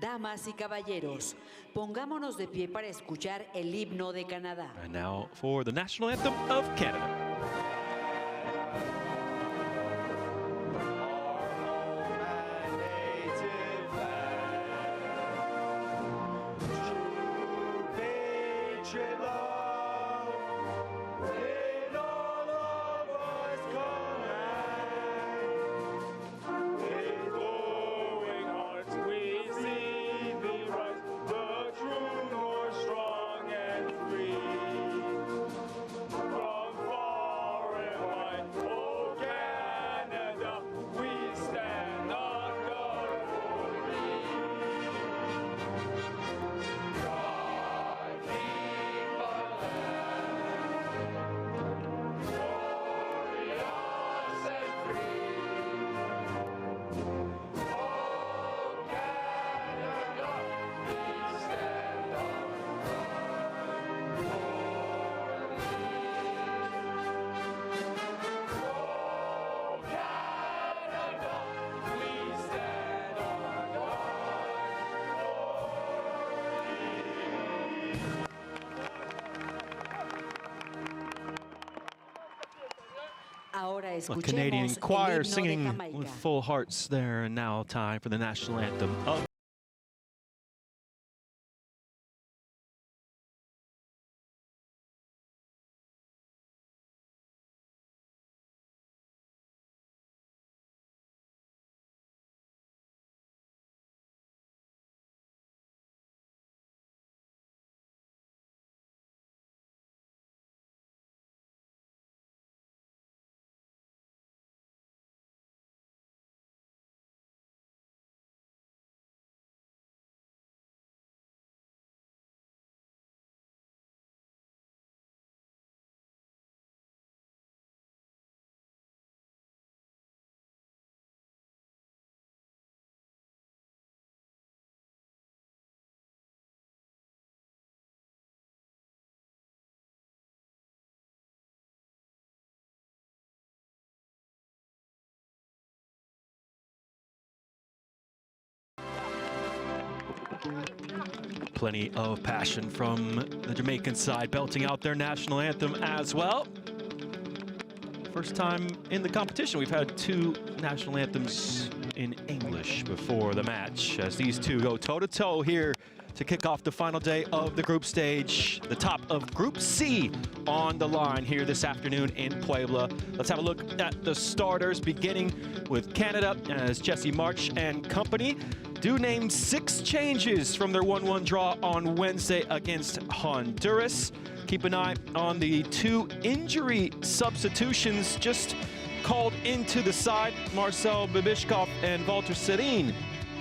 Damas y caballeros, pongámonos de pie para escuchar el himno de Canadá. And now for the national anthem of Canada. A Canadian choir singing with full hearts there, and now time for the national anthem of plenty of passion from the Jamaican side, belting out their national anthem as well. First time in the competition we've had two national anthems in English before the match, as these two go toe-to-toe here to kick off the final day of the group stage. The top of Group C on the line here this afternoon in Puebla. Let's have a look at the starters, beginning with Canada, as Jesse March and company do name 6 changes from their 1-1 draw on Wednesday against Honduras. Keep an eye on the 2 injury substitutions just called into the side. Marcel Bibishkov and Walter Serene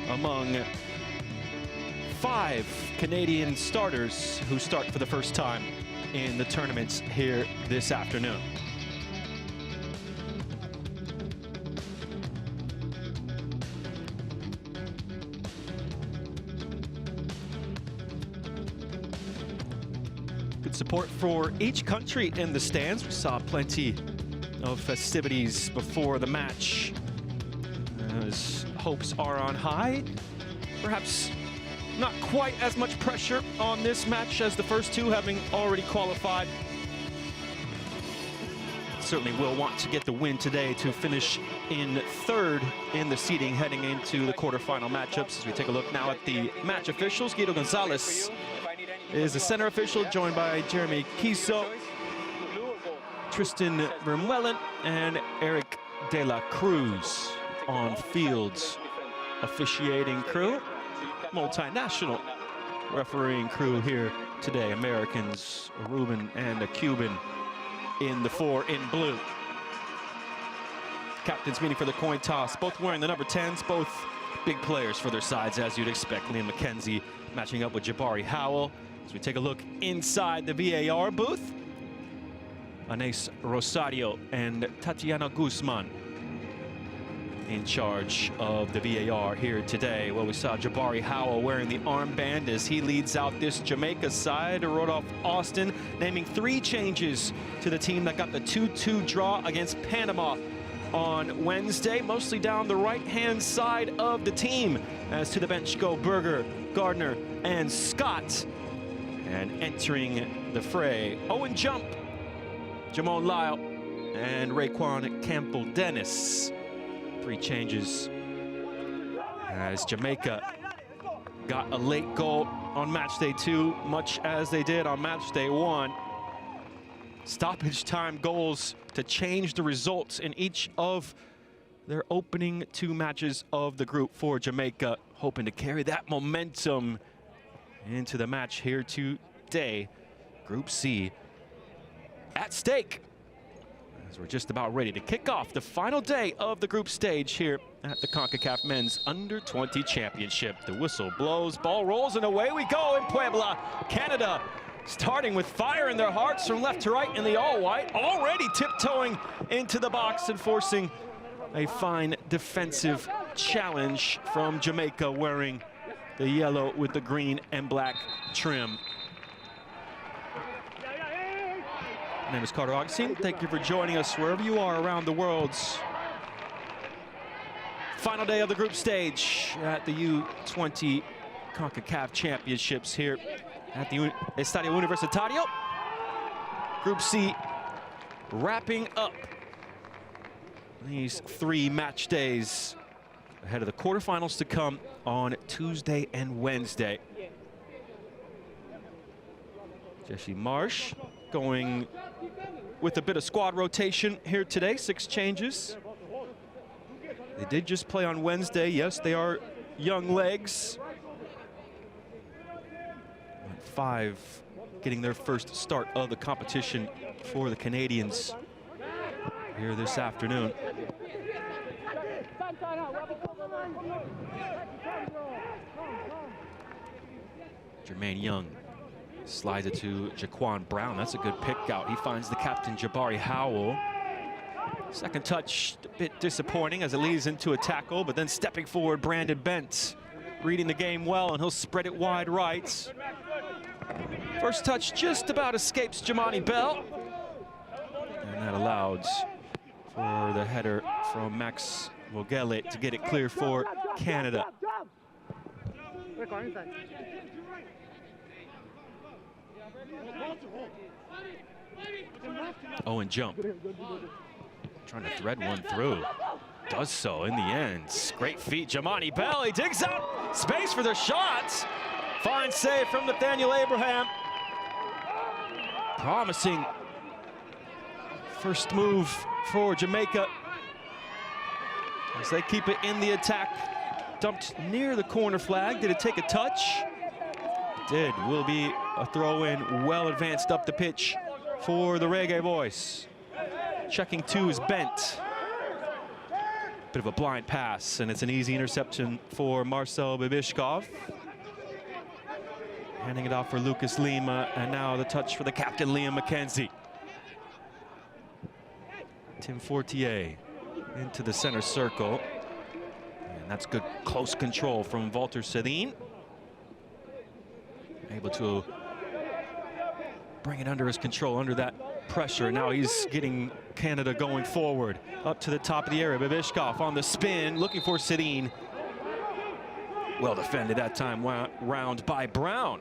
among 5 Canadian starters who start for the first time in the tournaments here this afternoon. Good support for each country in the stands. We saw plenty of festivities before the match, as hopes are on high. Perhaps not quite as much pressure on this match as the first two, having already qualified. Certainly will want to get the win today to finish in 3rd in the seeding heading into the quarterfinal matchups. As we take a look now at the match officials, Guido Gonzalez is the center official, joined by Jeremy Kiso, Tristan Vermeulen, and Eric De La Cruz on field's officiating crew. Multinational refereeing crew here today. Americans, a Ruben and a Cuban in the 4 in blue. Captains meeting for the coin toss, both wearing the number 10s, both big players for their sides, as you'd expect. Liam McKenzie matching up with Jabari Howell. As we take a look inside the VAR booth, Anais Rosario and Tatiana Guzman in charge of the VAR here today. Well, we saw Jabari Howell wearing the armband as he leads out this Jamaica side. Rodolph Austin naming 3 changes to the team that got the 2-2 draw against Panama on Wednesday, mostly down the right-hand side of the team. As to the bench go Berger, Gardner, and Scott. And entering the fray, Owen Jump, Jamon Lyle, and Raekwon Campbell-Dennis. 3 changes as Jamaica got a late goal on match day 2, much as they did on match day 1. Stoppage time goals to change the results in each of their opening 2 matches of the group for Jamaica, hoping to carry that momentum into the match here today. Group C at stake, as we're just about ready to kick off the final day of the group stage here at the Concacaf Men's Under-20 Championship. The whistle blows, ball rolls, and away we go in Puebla. Canada starting with fire in their hearts from left to right in the all-white, already tiptoeing into the box and forcing a fine defensive challenge from Jamaica, wearing the yellow with the green and black trim. My name is Carter Augustine. Thank you for joining us wherever you are around the world. Final day of the group stage at the U20 CONCACAF Championships here at the Estadio Universitario. Group C wrapping up these 3 match days ahead of the quarterfinals to come on Tuesday and Wednesday. Jesse Marsh going with a bit of squad rotation here today, 6 changes. They did just play on Wednesday. Yes, they are young legs. 5 getting their first start of the competition for the Canadians here this afternoon. Jermaine Young slides it to Jaquan Brown. That's a good pick out. He finds the captain, Jabari Howell. Second touch, a bit disappointing as it leads into a tackle, but then stepping forward, Brandon Bent, reading the game well, and he'll spread it wide right. First touch just about escapes Jamani Bell. And that allowed for the header from Max Vogele to get it clear for Canada. Owen Jump, trying to thread one through. Does so in the end. Great feet, Jamani Bell. He digs out space for the shot. Fine save from Nathaniel Abraham. Promising first move for Jamaica as they keep it in the attack. Dumped near the corner flag. Did it take a touch? Did. Will be a throw-in, well advanced up the pitch for the Reggae Boys. Checking 2 is Bent. Bit of a blind pass, and it's an easy interception for Marcel Bibishkov. Handing it off for Lucas Lima, and now the touch for the captain, Liam McKenzie. Tim Fortier into the center circle. And that's good close control from Walter Sedin. Able to bring it under his control, under that pressure. Now he's getting Canada going forward. Up to the top of the area, Bibishkov on the spin, looking for Sedin. Well defended that time round by Brown.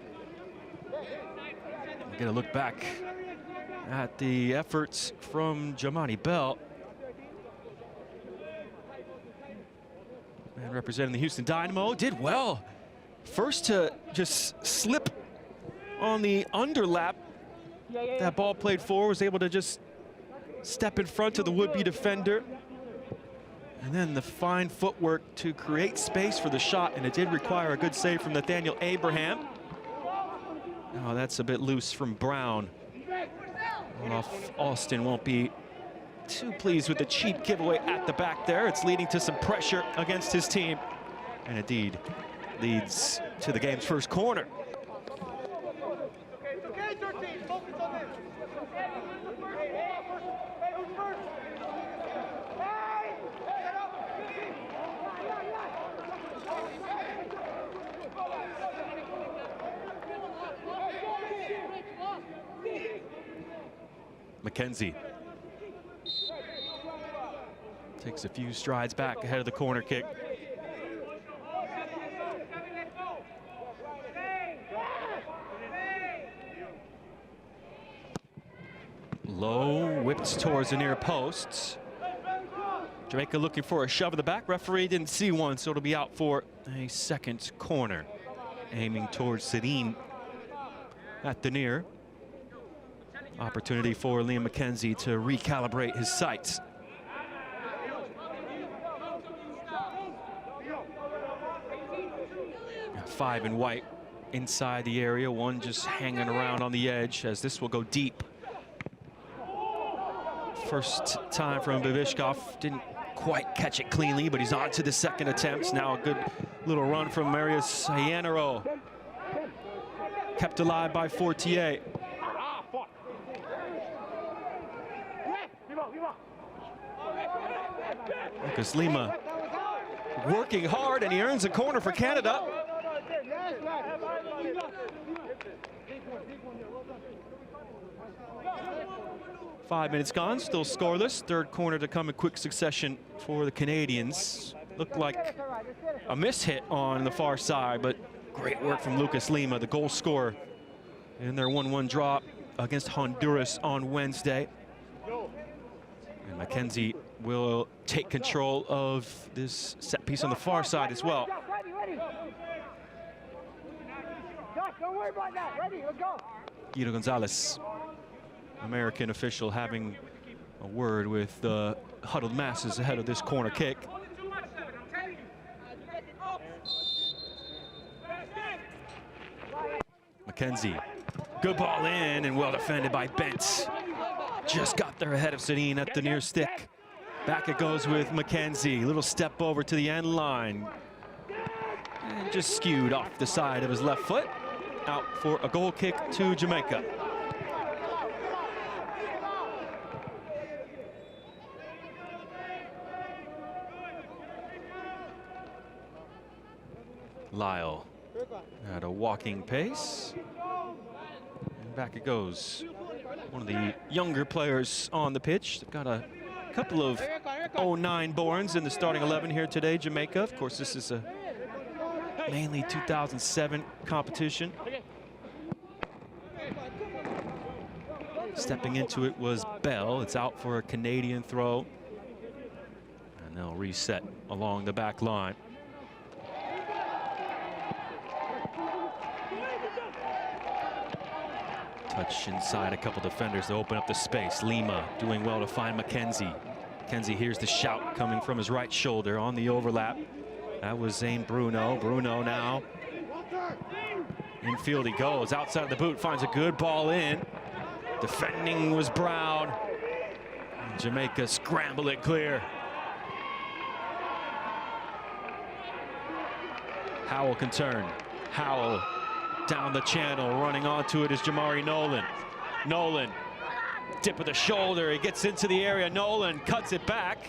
We're gonna look back at the efforts from Jamani Bell. And representing the Houston Dynamo, did well. First to just slip on the underlap. That ball played forward, was able to just step in front of the would-be defender. And then the fine footwork to create space for the shot, and it did require a good save from Nathaniel Abraham. Oh, that's a bit loose from Brown. Austin won't be too pleased with the cheap giveaway at the back there. It's leading to some pressure against his team, and indeed leads to the game's first corner. McKenzie Takes a few strides back ahead of the corner kick. Low, whipped towards the near posts. Jamaica looking for a shove in the back. Referee didn't see one, so it'll be out for a second corner. Aiming towards Sedin at the near. Opportunity for Liam McKenzie to recalibrate his sights. Five in white inside the area, one just hanging around on the edge as this will go deep. First time from Bivishkov, didn't quite catch it cleanly, but he's on to the second attempts. Now a good little run from Marius Yanero. Kept alive by Fortier. Lucas Lima working hard, and he earns a corner for Canada. 5 minutes gone, still scoreless. Third corner to come in quick succession for the Canadians. Looked like a mishit on the far side, but great work from Lucas Lima, the goal scorer in their 1-1 draw against Honduras on Wednesday. And McKenzie will take control of this set piece on the far side as well. Guido Gonzalez, American official, having a word with the huddled masses ahead of this corner kick. McKenzie, good ball in and well defended by Bent. Just got there ahead of Sedin at the near stick. Back it goes with McKenzie, little step over to the end line. And just skewed off the side of his left foot. Out for a goal kick to Jamaica. Lyle at a walking pace. And back it goes. One of the younger players on the pitch. They've got a couple of 09 borns in the starting 11 here today, Jamaica. Of course, this is a mainly 2007 competition. Stepping into it was Bell. It's out for a Canadian throw. And they'll reset along the back line. Touch inside a couple defenders to open up the space. Lima doing well to find McKenzie. McKenzie hears the shout coming from his right shoulder on the overlap. That was Zane Bruno. Bruno now. Infield he goes. Outside the boot, finds a good ball in. Defending was Brown. And Jamaica scramble it clear. Howell can turn. Howell down the channel, running onto it is Jamari Nolan. Nolan, dip of the shoulder, he gets into the area. Nolan cuts it back.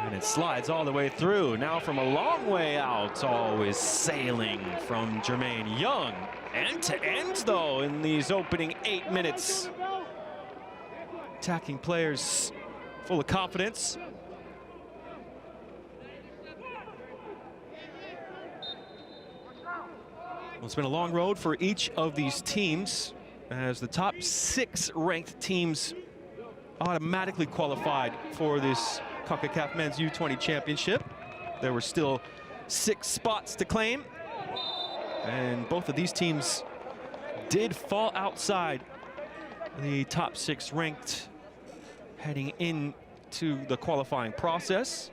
And it slides all the way through. Now from a long way out, always sailing from Jermaine Young. End to end, though, in these opening 8 minutes. Attacking players full of confidence. Well, it's been a long road for each of these teams, as the top 6 ranked teams automatically qualified for this Concacaf Men's U20 Championship. There were still 6 spots to claim, and both of these teams did fall outside the top 6 ranked heading into the qualifying process.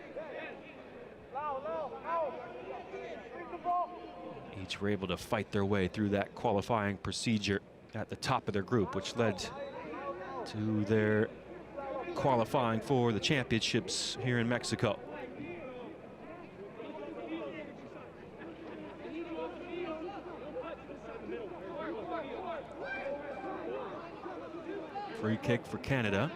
Each were able to fight their way through that qualifying procedure at the top of their group, which led to their qualifying for the championships here in Mexico. Free kick for Canada.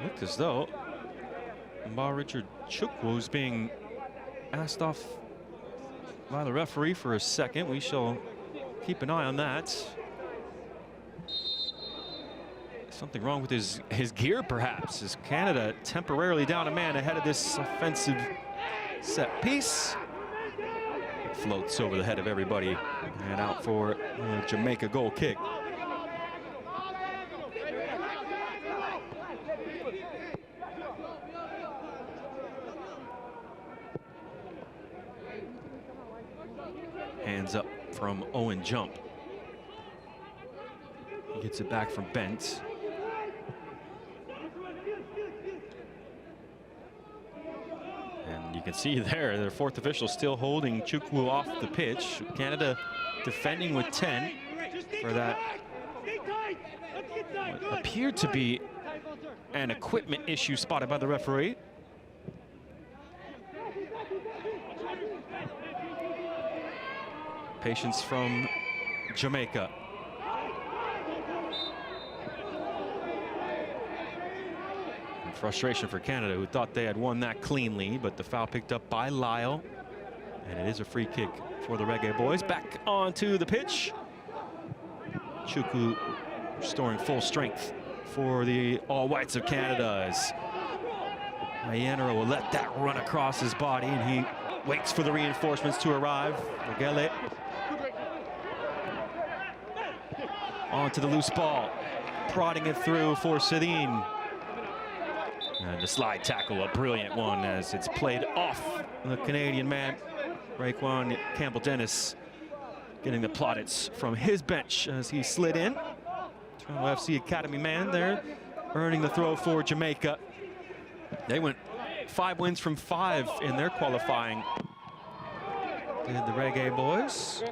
Looked as though Richard Chukwu was being asked off by the referee for a second. We shall keep an eye on that. Something wrong with his gear, perhaps, as Canada temporarily down a man ahead of this offensive set piece. It floats over the head of everybody and out for a Jamaica goal kick. Hands up from Owen Jump. He gets it back from Bent. And you can see there, their fourth official still holding Chukwu off the pitch. Canada defending with 10 for that what appeared to be an equipment issue spotted by the referee. Patience from Jamaica. And frustration for Canada, who thought they had won that cleanly, but the foul picked up by Lyle. And it is a free kick for the Reggae Boys. Back onto the pitch. Chukwu restoring full strength for the All Whites of Canada, as Ianero will let that run across his body, and he waits for the reinforcements to arrive. Ogele onto the loose ball, prodding it through for Sedin. And the slide tackle, a brilliant one, as it's played off the Canadian man, Raekwon Campbell-Dennis, getting the plaudits from his bench as he slid in. Toronto FC Academy man there, earning the throw for Jamaica. They went 5 wins from 5 in their qualifying. Did the Reggae Boys.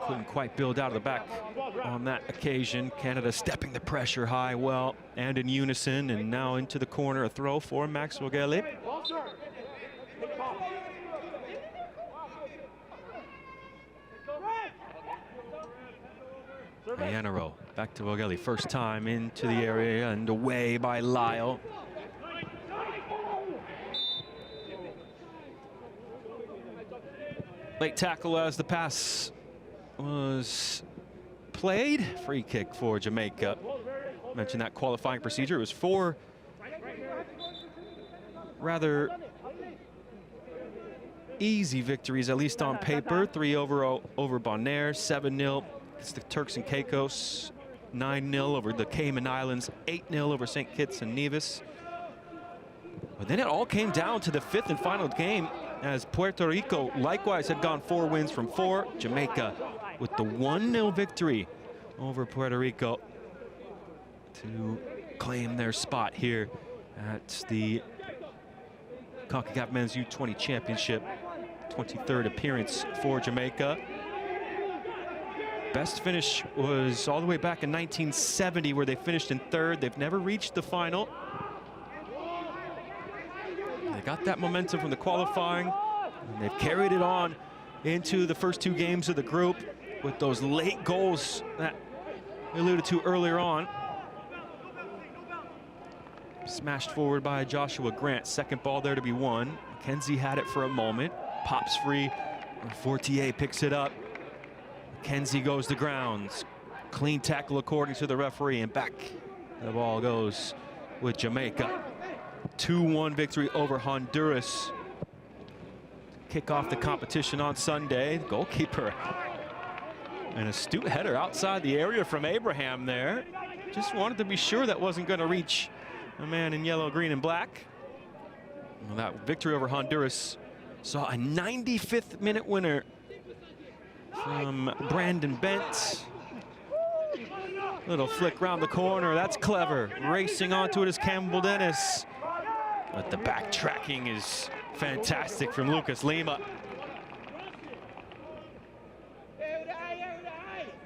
Couldn't quite build out of the back on that occasion. Canada stepping the pressure high well and in unison, and now into the corner, a throw for Max Ogele. Ianero back to Ogele, first time into the area and away by Lyle. Late tackle as the pass was played. Free kick for Jamaica. Mentioned that qualifying procedure. It was 4 rather easy victories, at least on paper. 3 over Bonaire, 7-0 against the Turks and Caicos, 9-0 over the Cayman Islands, 8-0 over St. Kitts and Nevis. But then it all came down to the 5th and final game, as Puerto Rico likewise had gone 4 wins from 4. Jamaica with the 1-0 victory over Puerto Rico to claim their spot here at the Concacaf Men's U20 Championship. 23rd appearance for Jamaica. Best finish was all the way back in 1970, where they finished in 3rd. They've never reached the final. They got that momentum from the qualifying, and they've carried it on into the first 2 games of the group with those late goals that we alluded to earlier on. Smashed forward by Joshua Grant. Second ball there to be won. McKenzie had it for a moment. Pops free. Fortier picks it up. McKenzie goes to grounds. Clean tackle according to the referee, and back the ball goes with Jamaica. 2-1 victory over Honduras. Kick off the competition on Sunday. The goalkeeper, an astute header outside the area from Abraham there. Just wanted to be sure that wasn't going to reach a man in yellow, green, and black. Well, that victory over Honduras saw a 95th minute winner from Brandon Bent. Little flick round the corner, that's clever. Racing onto it is Campbell-Dennis. But the backtracking is fantastic from Lucas Lima.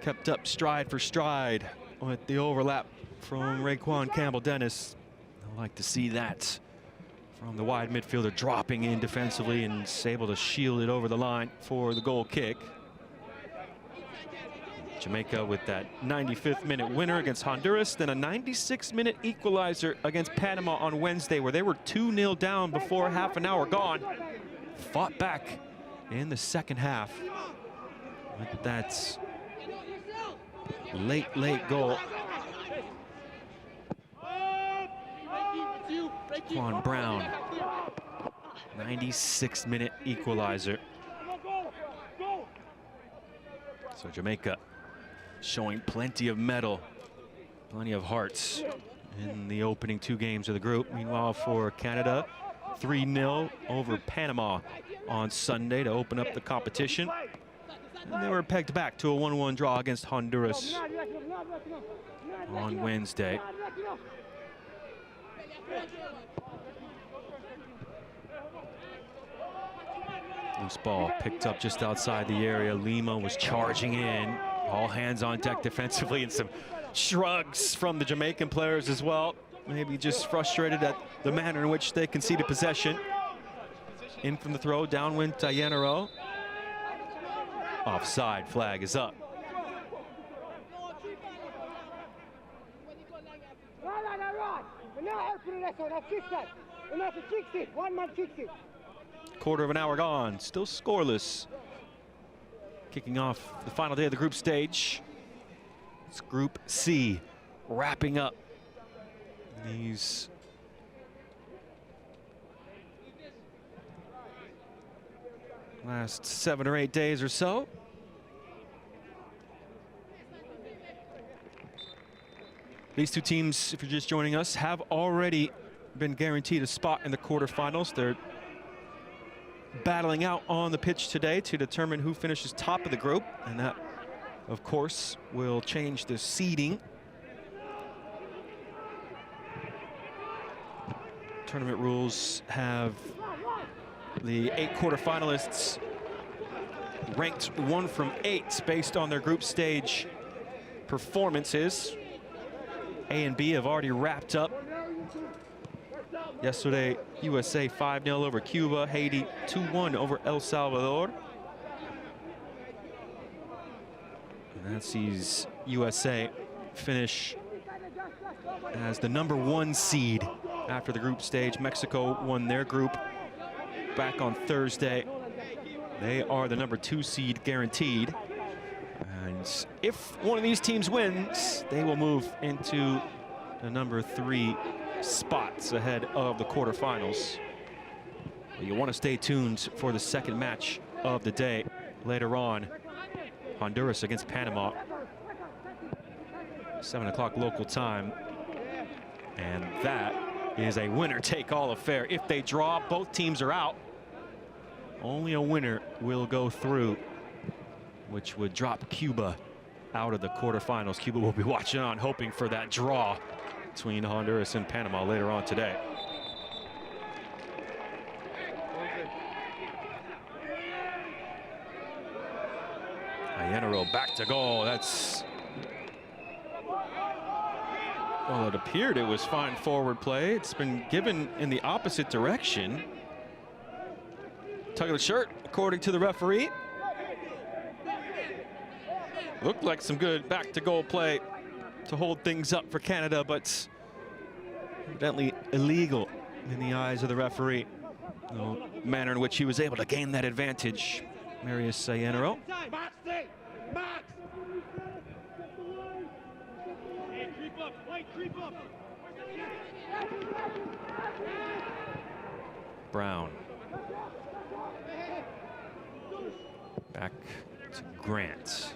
Kept up stride for stride with the overlap from Raekwon Campbell-Dennis. I like to see that from the wide midfielder, dropping in defensively and is able to shield it over the line for the goal kick. Jamaica with that 95th minute winner against Honduras, then a 96-minute equalizer against Panama on Wednesday, where they were 2-0 down before half an hour gone. Fought back in the second half with that late goal. Juan Brown, 96-minute equalizer. So Jamaica showing plenty of mettle, plenty of hearts in the opening 2 games of the group. Meanwhile, for Canada, 3-0 over Panama on Sunday to open up the competition. And they were pegged back to a 1-1 draw against Honduras on Wednesday. Loose ball picked up just outside the area. Lima was charging in. All hands on deck defensively, and some shrugs from the Jamaican players as well. Maybe just frustrated at the manner in which they conceded possession. In from the throw, downwind Tayenaro. Offside flag is up. Quarter of an hour gone, still scoreless. Kicking off the final day of the group stage. It's Group C, wrapping up these last 7 or 8 days or so. These 2 teams, if you're just joining us, have already been guaranteed a spot in the quarterfinals. They're battling out on the pitch today to determine who finishes top of the group, and that, of course, will change the seeding. Tournament rules have the 8 quarterfinalists ranked 1 from 8 based on their group stage performances. A and B have already wrapped up. Yesterday, USA 5-0 over Cuba, Haiti 2-1 over El Salvador. And that sees USA finish as the #1 seed after the group stage. Mexico won their group back on Thursday. They are the #2 seed guaranteed. And if one of these teams wins, they will move into the #3 spots ahead of the quarterfinals. But you want to stay tuned for the second match of the day later on. Honduras against Panama, 7 o'clock local time. And that is a winner-take-all affair. If they draw, both teams are out. Only a winner will go through, which would drop Cuba out of the quarterfinals. Cuba will be watching on, hoping for that draw between Honduras and Panama later on today. Tayenaro back to goal. That's, well, it appeared it was fine forward play. It's been given in the opposite direction. Tug of the shirt, according to the referee. Looked like some good back to goal play to hold things up for Canada, but evidently illegal in the eyes of the referee. The manner in which he was able to gain that advantage. Marius Tayenaro. Brown. Back to Grant.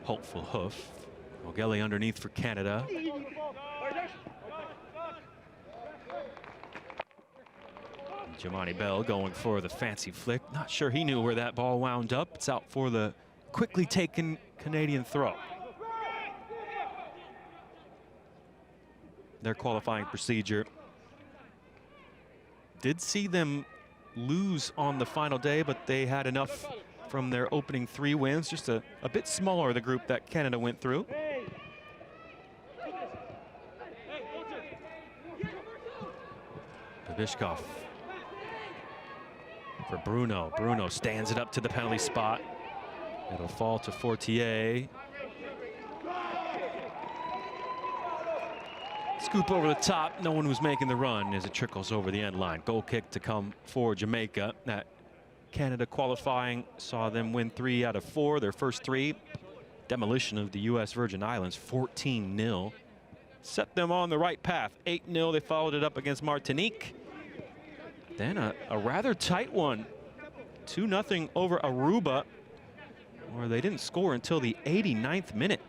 Hopeful hoof. O'Gelly underneath for Canada. Jamani Bell going for the fancy flick. Not sure he knew where that ball wound up. It's out for the quickly taken Canadian throw. Their qualifying procedure did see them lose on the final day, but they had enough from their opening 3 wins. Just a bit smaller, the group that Canada went through. Babishkov for Bruno. Bruno stands it up to the penalty spot. It'll fall to Fortier. Scoop over the top. No one was making the run as it trickles over the end line. Goal kick to come for Jamaica. That Canada qualifying saw them win 3 out of 4, their first 3. Demolition of the U.S. Virgin Islands, 14-0. Set them on the right path. 8-0, they followed it up against Martinique. Then a rather tight one. 2-0 over Aruba, where they didn't score until the 89th minute.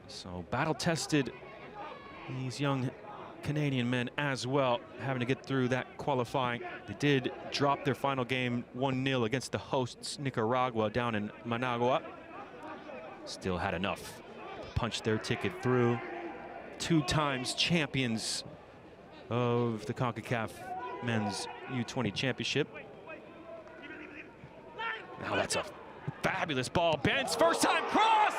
So battle-tested, these young Canadian men as well, having to get through that qualifying. They did drop their final game 1-0 against the hosts Nicaragua down in Managua. Still had enough to punch their ticket through. 2 times champions of the Concacaf Men's U20 Championship. Now that's a fabulous ball. Bent's first time cross!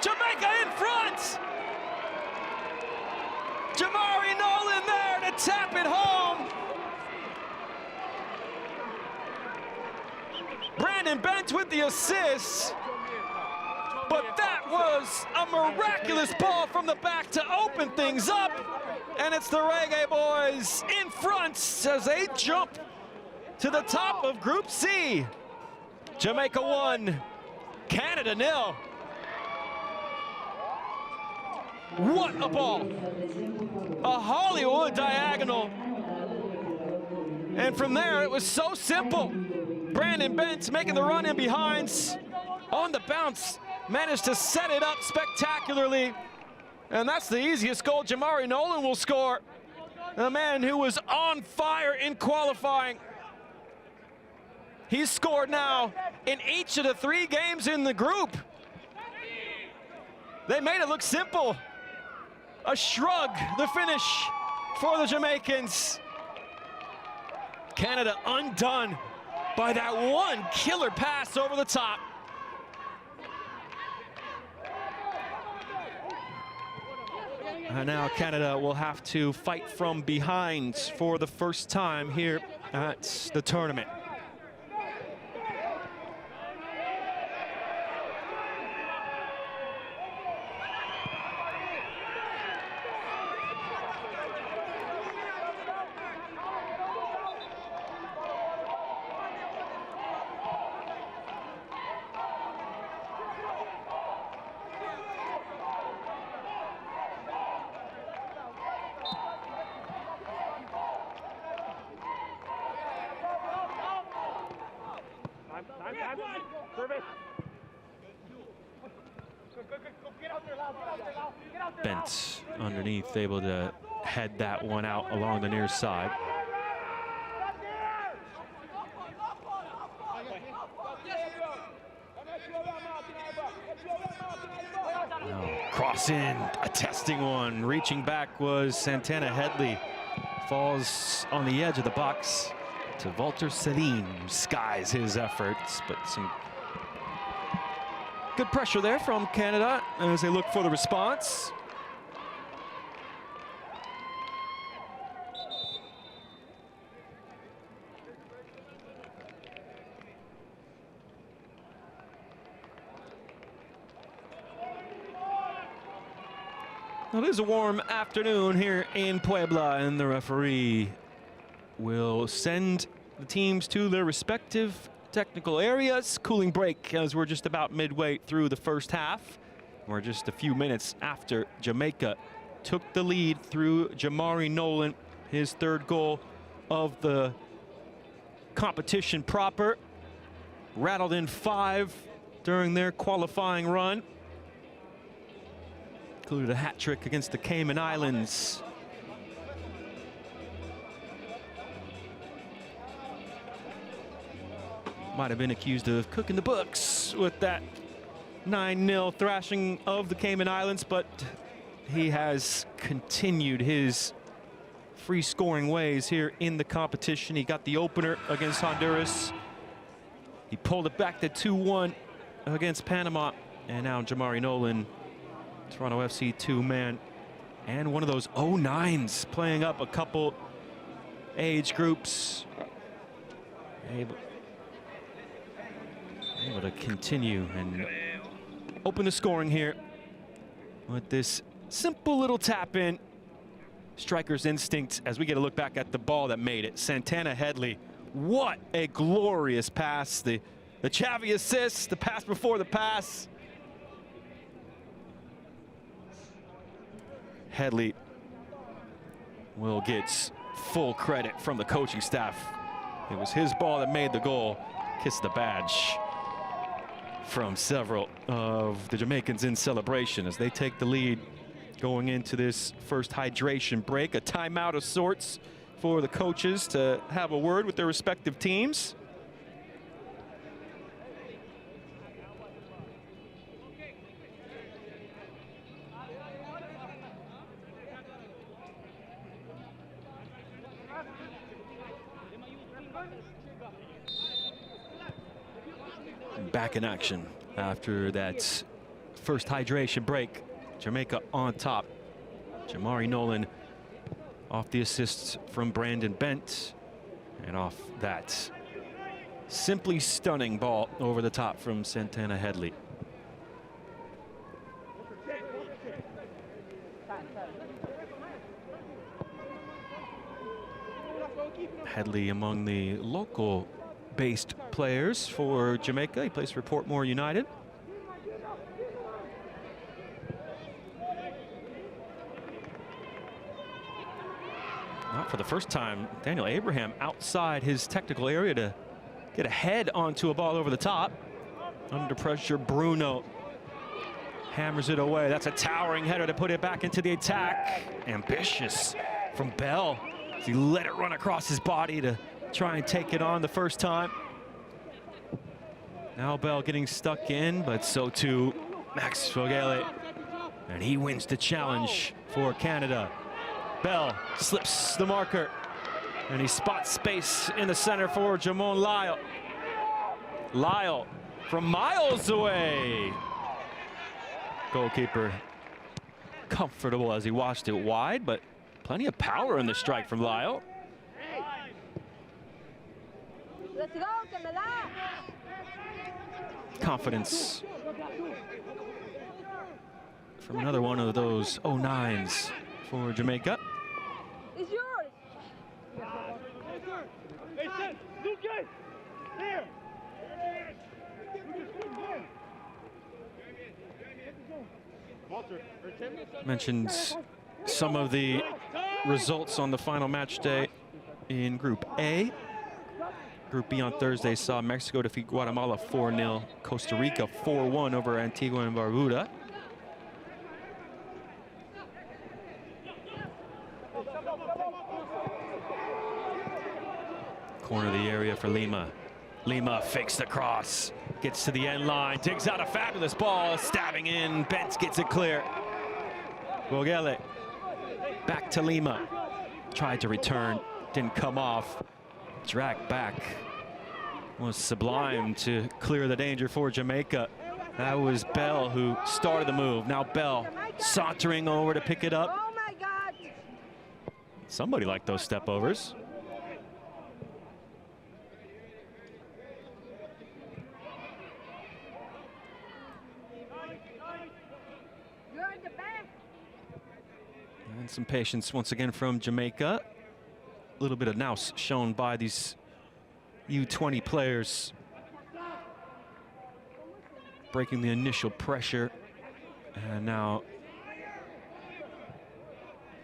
Jamaica in front! Jamari Nolan there to tap it home. Brandon Bent with the assist. But that was a miraculous ball from the back to open things up. And it's the Reggae Boys in front as they jump to the top of Group C. Jamaica 1, Canada 0. What a ball! A Hollywood diagonal. And from there, it was so simple. Brandon Bent making the run in behinds. On the bounce, managed to set it up spectacularly. And that's the easiest goal Jamari Nolan will score. The man who was on fire in qualifying. He's scored now in each of the 3 games in the group. They made it look simple. A shrug, the finish for the Jamaicans. Canada undone by that one killer pass over the top. And now Canada will have to fight from behind for the first time here at the tournament. Bent underneath, able to head that one out along the near side. Cross in, a testing one. Reaching back was Santana Headley. Falls on the edge of the box to Walter Celine. Skies his efforts, but some good pressure there from Canada as they look for the response. Well, it is a warm afternoon here in Puebla, and the referee will send the teams to their respective technical areas. Cooling break as we're just about midway through the first half. We're just a few minutes after Jamaica took the lead through Jamari Nolan, his 3rd goal of the competition proper. Rattled in 5 during their qualifying run. Included a hat trick against the Cayman Islands. Might have been accused of cooking the books with that 9-0 thrashing of the Cayman Islands, but he has continued his free scoring ways here in the competition. He got the opener against Honduras. He pulled it back to 2-1 against Panama. And now Jamari Nolan, Toronto FC 2-man, and one of those 09s playing up a couple age groups. able to continue and open the scoring here with this simple little tap in. Striker's instinct as we get a look back at the ball that made it. Santana Headley, what a glorious pass. The Xavi assist, the pass before the pass. Headley will get full credit from the coaching staff. It was his ball that made the goal. Kiss the badge from several of the Jamaicans in celebration as they take the lead going into this first hydration break. A timeout of sorts for the coaches to have a word with their respective teams. Back in action after that first hydration break. Jamaica on top. Jamari Nolan off the assist from Brandon Bent, and off that simply stunning ball over the top from Santana Headley. Headley among the local based players for Jamaica. He plays for Portmore United. Not for the first time, Daniel Abraham outside his technical area to get a head onto a ball over the top. Under pressure, Bruno hammers it away. That's a towering header to put it back into the attack. Ambitious from Bell. He let it run across his body to try and take it on the first time. Now Bell getting stuck in, but so too Max Fogele. And he wins the challenge for Canada. Bell slips the marker, and he spots space in the center for Jamon Lyle. Lyle from miles away. Goalkeeper comfortable as he watched it wide, but plenty of power in the strike from Lyle. Confidence from another one of those 09s for Jamaica. It's yours. Mentioned some of the results on the final match day in Group A. Group B on Thursday saw Mexico defeat Guatemala 4-0, Costa Rica 4-1 over Antigua and Barbuda. Corner of the area for Lima. Lima fakes the cross, gets to the end line, digs out a fabulous ball, stabbing in, Bent gets it clear. Vogele back to Lima, tried to return, didn't come off, dragged back. Was sublime to clear the danger for Jamaica. That was Bell who started the move. Now Bell sauntering over to pick it up. Oh my God. Somebody liked those step overs. And some patience once again from Jamaica. A little bit of nous shown by these U20 players. Breaking the initial pressure. And now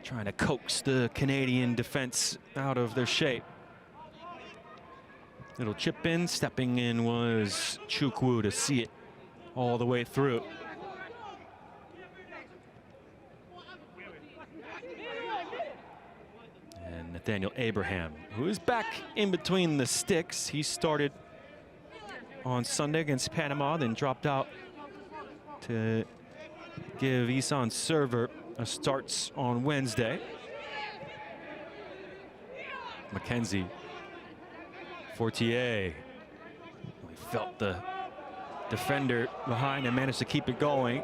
trying to coax the Canadian defense out of their shape. Little chip in, stepping in was Chukwu to see it all the way through. And Nathaniel Abraham, who is back in between the sticks. He started on Sunday against Panama, then dropped out to give Isan Server a starts on Wednesday. Mackenzie, Fortier, he felt the defender behind and managed to keep it going.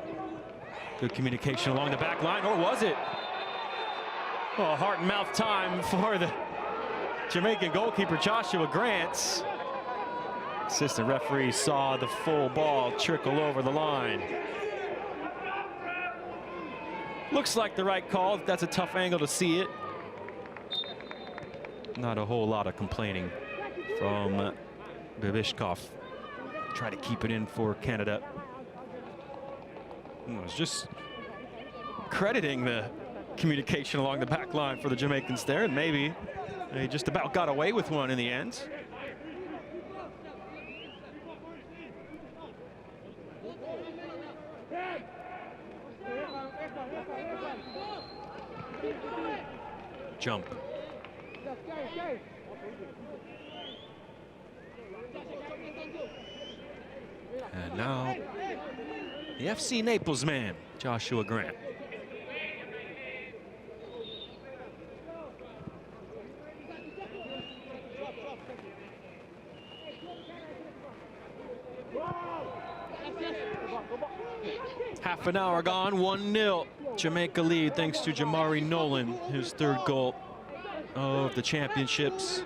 Good communication along the back line, or was it? Oh, heart and mouth time for the Jamaican goalkeeper Joshua Grant. Assistant referee saw the full ball trickle over the line. Looks like the right call. That's a tough angle to see it. Not a whole lot of complaining from Bibishkov. Try to keep it in for Canada. I was just crediting the communication along the back line for the Jamaicans there, and maybe they just about got away with one in the end. Jump. And now the FC Naples man, Joshua Grant. Half an hour gone, 1-0. Jamaica lead thanks to Jamari Nolan, his third goal of the championships.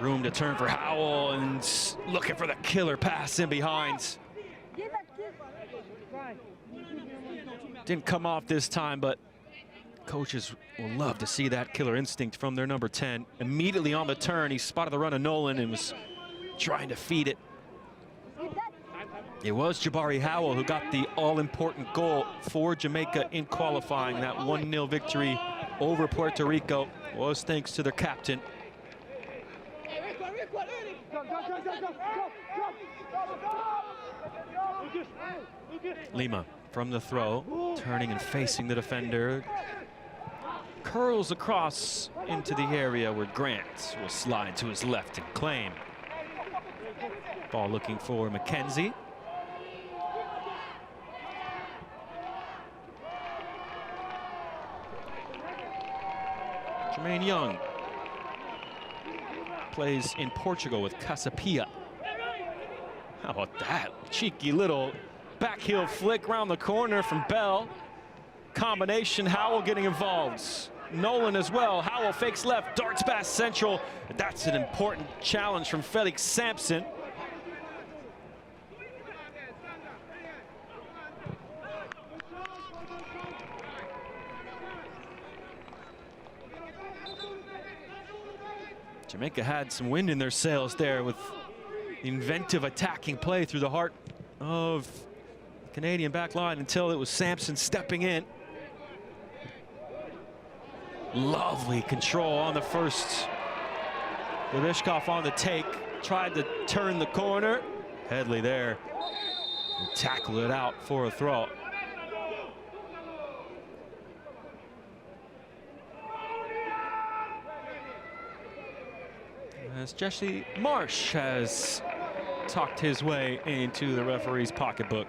Room to turn for Howell, and looking for the killer pass in behind. Didn't come off this time, but coaches will love to see that killer instinct from their number 10. Immediately on the turn, he spotted the run of Nolan and was trying to feed it. It was Jabari Howell who got the all-important goal for Jamaica in qualifying. That 1-0 victory over Puerto Rico was thanks to their captain. Lima from the throw, turning and facing the defender. Curls across into the area where Grant will slide to his left and claim. Ball looking for McKenzie. Jermaine Young plays in Portugal with Casapia. How about that? Cheeky little back heel flick around the corner from Bell. Combination, Howell getting involved. Nolan as well. Howell fakes left, darts past central. That's an important challenge from Felix Sampson. Jamaica had some wind in their sails there with the inventive attacking play through the heart of the Canadian back line until it was Sampson stepping in. Lovely control on the first. Bibishkov on the take, tried to turn the corner. Headley there, and tackled it out for a throw. As Jesse Marsh has tucked his way into the referee's pocketbook.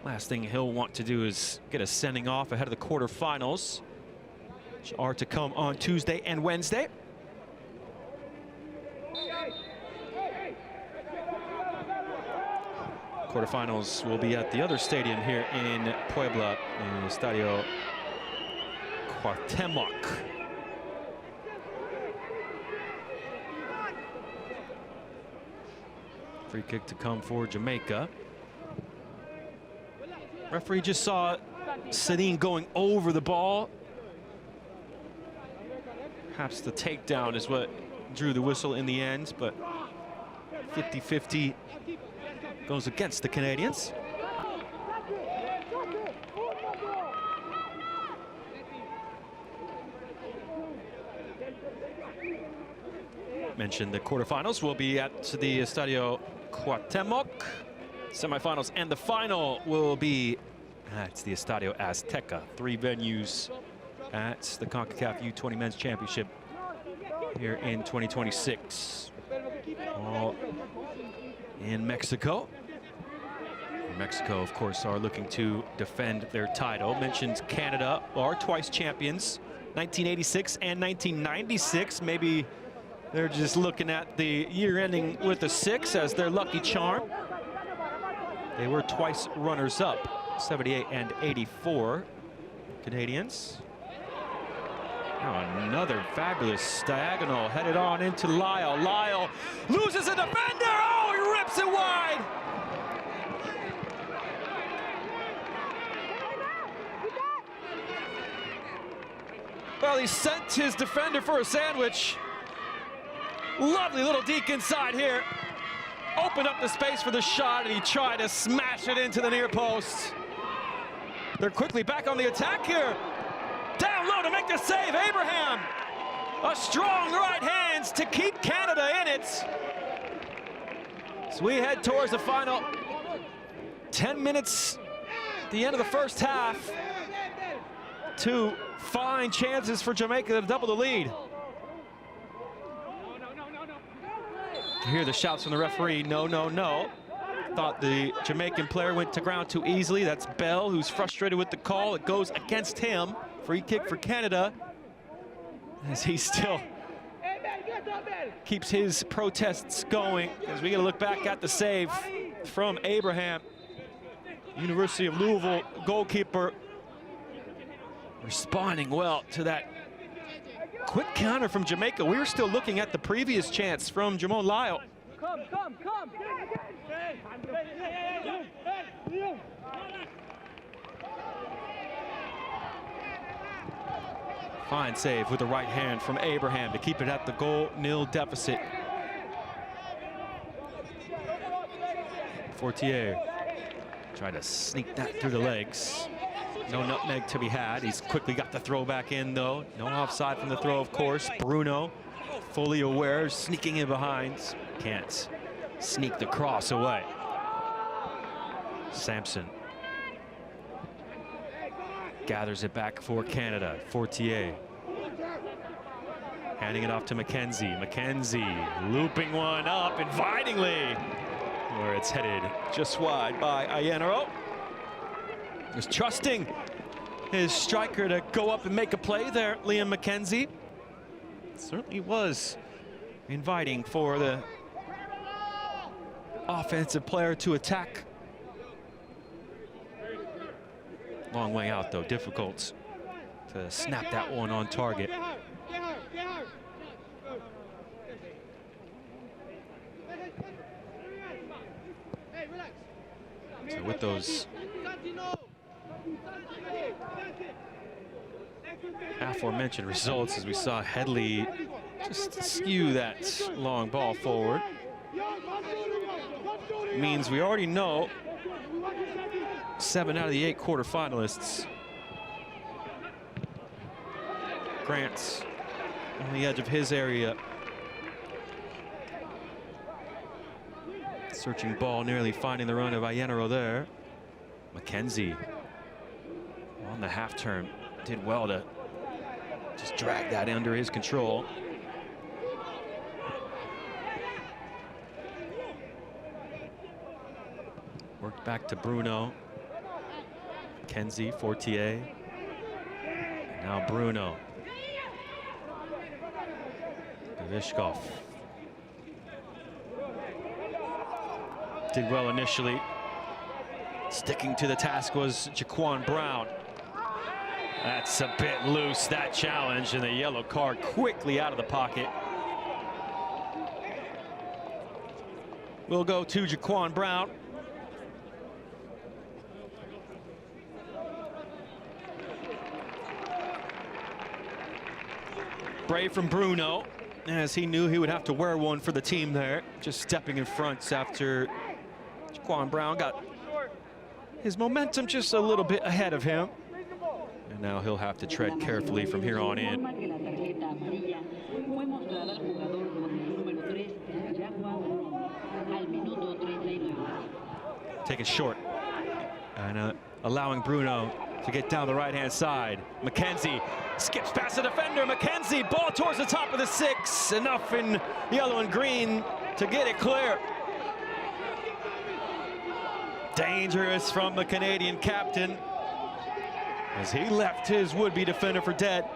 Last thing he'll want to do is get a sending off ahead of the quarterfinals, which are to come on Tuesday and Wednesday. Quarterfinals will be at the other stadium here in Puebla, in Estadio Cuauhtemoc. Free kick to come for Jamaica. Referee just saw Sedin going over the ball. Perhaps the takedown is what drew the whistle in the end, but 50-50 goes against the Canadians. Mentioned the quarterfinals will be at the Estadio Cuauhtemoc. Semifinals and the final will be at the Estadio Azteca. 3 venues at the Concacaf U20 Men's Championship here in 2026. All in Mexico. Mexico, of course, are looking to defend their title. Mentioned Canada are twice champions, 1986 and 1996. Maybe they're just looking at the year ending with a 6 as their lucky charm. They were twice runners-up, 78 and 84 Canadians. Now another fabulous diagonal headed on into Lyle. Lyle loses a defender. Oh, he rips it wide. Well, he sent his defender for a sandwich. Lovely little deke inside here. Opened up the space for the shot, and he tried to smash it into the near post. They're quickly back on the attack here. Down low to make the save, Abraham. A strong right hands to keep Canada in it. So we head towards the final 10 minutes at the end of the first half. Two fine chances for Jamaica to double the lead. You hear the shouts from the referee, no, no, no. Thought the Jamaican player went to ground too easily. That's Bell, who's frustrated with the call. It goes against him. Free kick for Canada, as he still keeps his protests going, as we get to look back at the save from Abraham. University of Louisville goalkeeper responding well to that quick counter from Jamaica. We were still looking at the previous chance from Jamon Lyle. Come. Fine save with the right hand from Abraham to keep it at the goal-nil deficit. Fortier tried to sneak that through the legs. No nutmeg to be had. He's quickly got the throw back in, though. No offside from the throw, of course. Bruno, fully aware, sneaking in behind. Can't sneak the cross away. Sampson gathers it back for Canada. Fortier handing it off to McKenzie. McKenzie looping one up invitingly, where it's headed just wide by Ayenaro. Just trusting his striker to go up and make a play there, Liam McKenzie. Certainly was inviting for the offensive player to attack. Long way out, though. Difficult to snap that one on target. So with those aforementioned results, as we saw Headley just skew that long ball forward, means we already know 7 out of the 8 quarterfinalists. Grant's on the edge of his area. Searching ball, nearly finding the run of Ayenaro there. McKenzie on the half turn did well to just drag that under his control. Worked back to Bruno. McKenzie, Fortier. Now Bruno. Vishkov did well initially. Sticking to the task was Jaquan Brown. That's a bit loose, that challenge, and the yellow card quickly out of the pocket. We'll go to Jaquan Brown. Brave from Bruno, as he knew he would have to wear one for the team there. Just stepping in front after Jaquan Brown got his momentum just a little bit ahead of him. And now he'll have to tread carefully from here on in. Take it short. And allowing Bruno to get down the right-hand side. McKenzie skips past the defender. McKenzie, ball towards the top of the 6. Enough in yellow and green to get it clear. Dangerous from the Canadian captain, as he left his would-be defender for dead.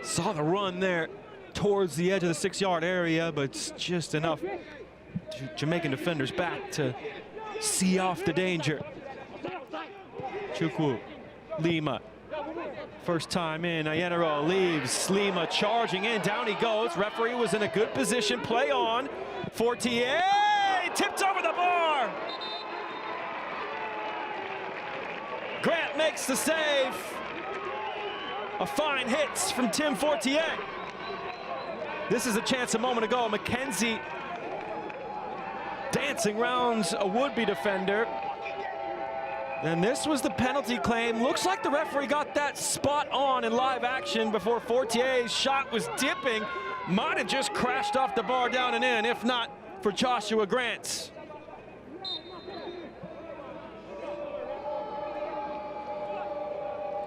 Saw the run there towards the edge of the 6-yard area, but it's just enough Jamaican defenders back to see off the danger. Chukwu, Lima, First time in, Ayenaro leaves, Lima charging in, down he goes. Referee was in a good position, play on. Fortier tipped over the bar. Grant makes the save. A fine hit from Tim Fortier. This is a chance a moment ago. McKenzie dancing round a would-be defender. And this was the penalty claim. Looks like the referee got that spot on in live action before Fortier's shot was dipping. Might have just crashed off the bar down and in, if not for Joshua Grant.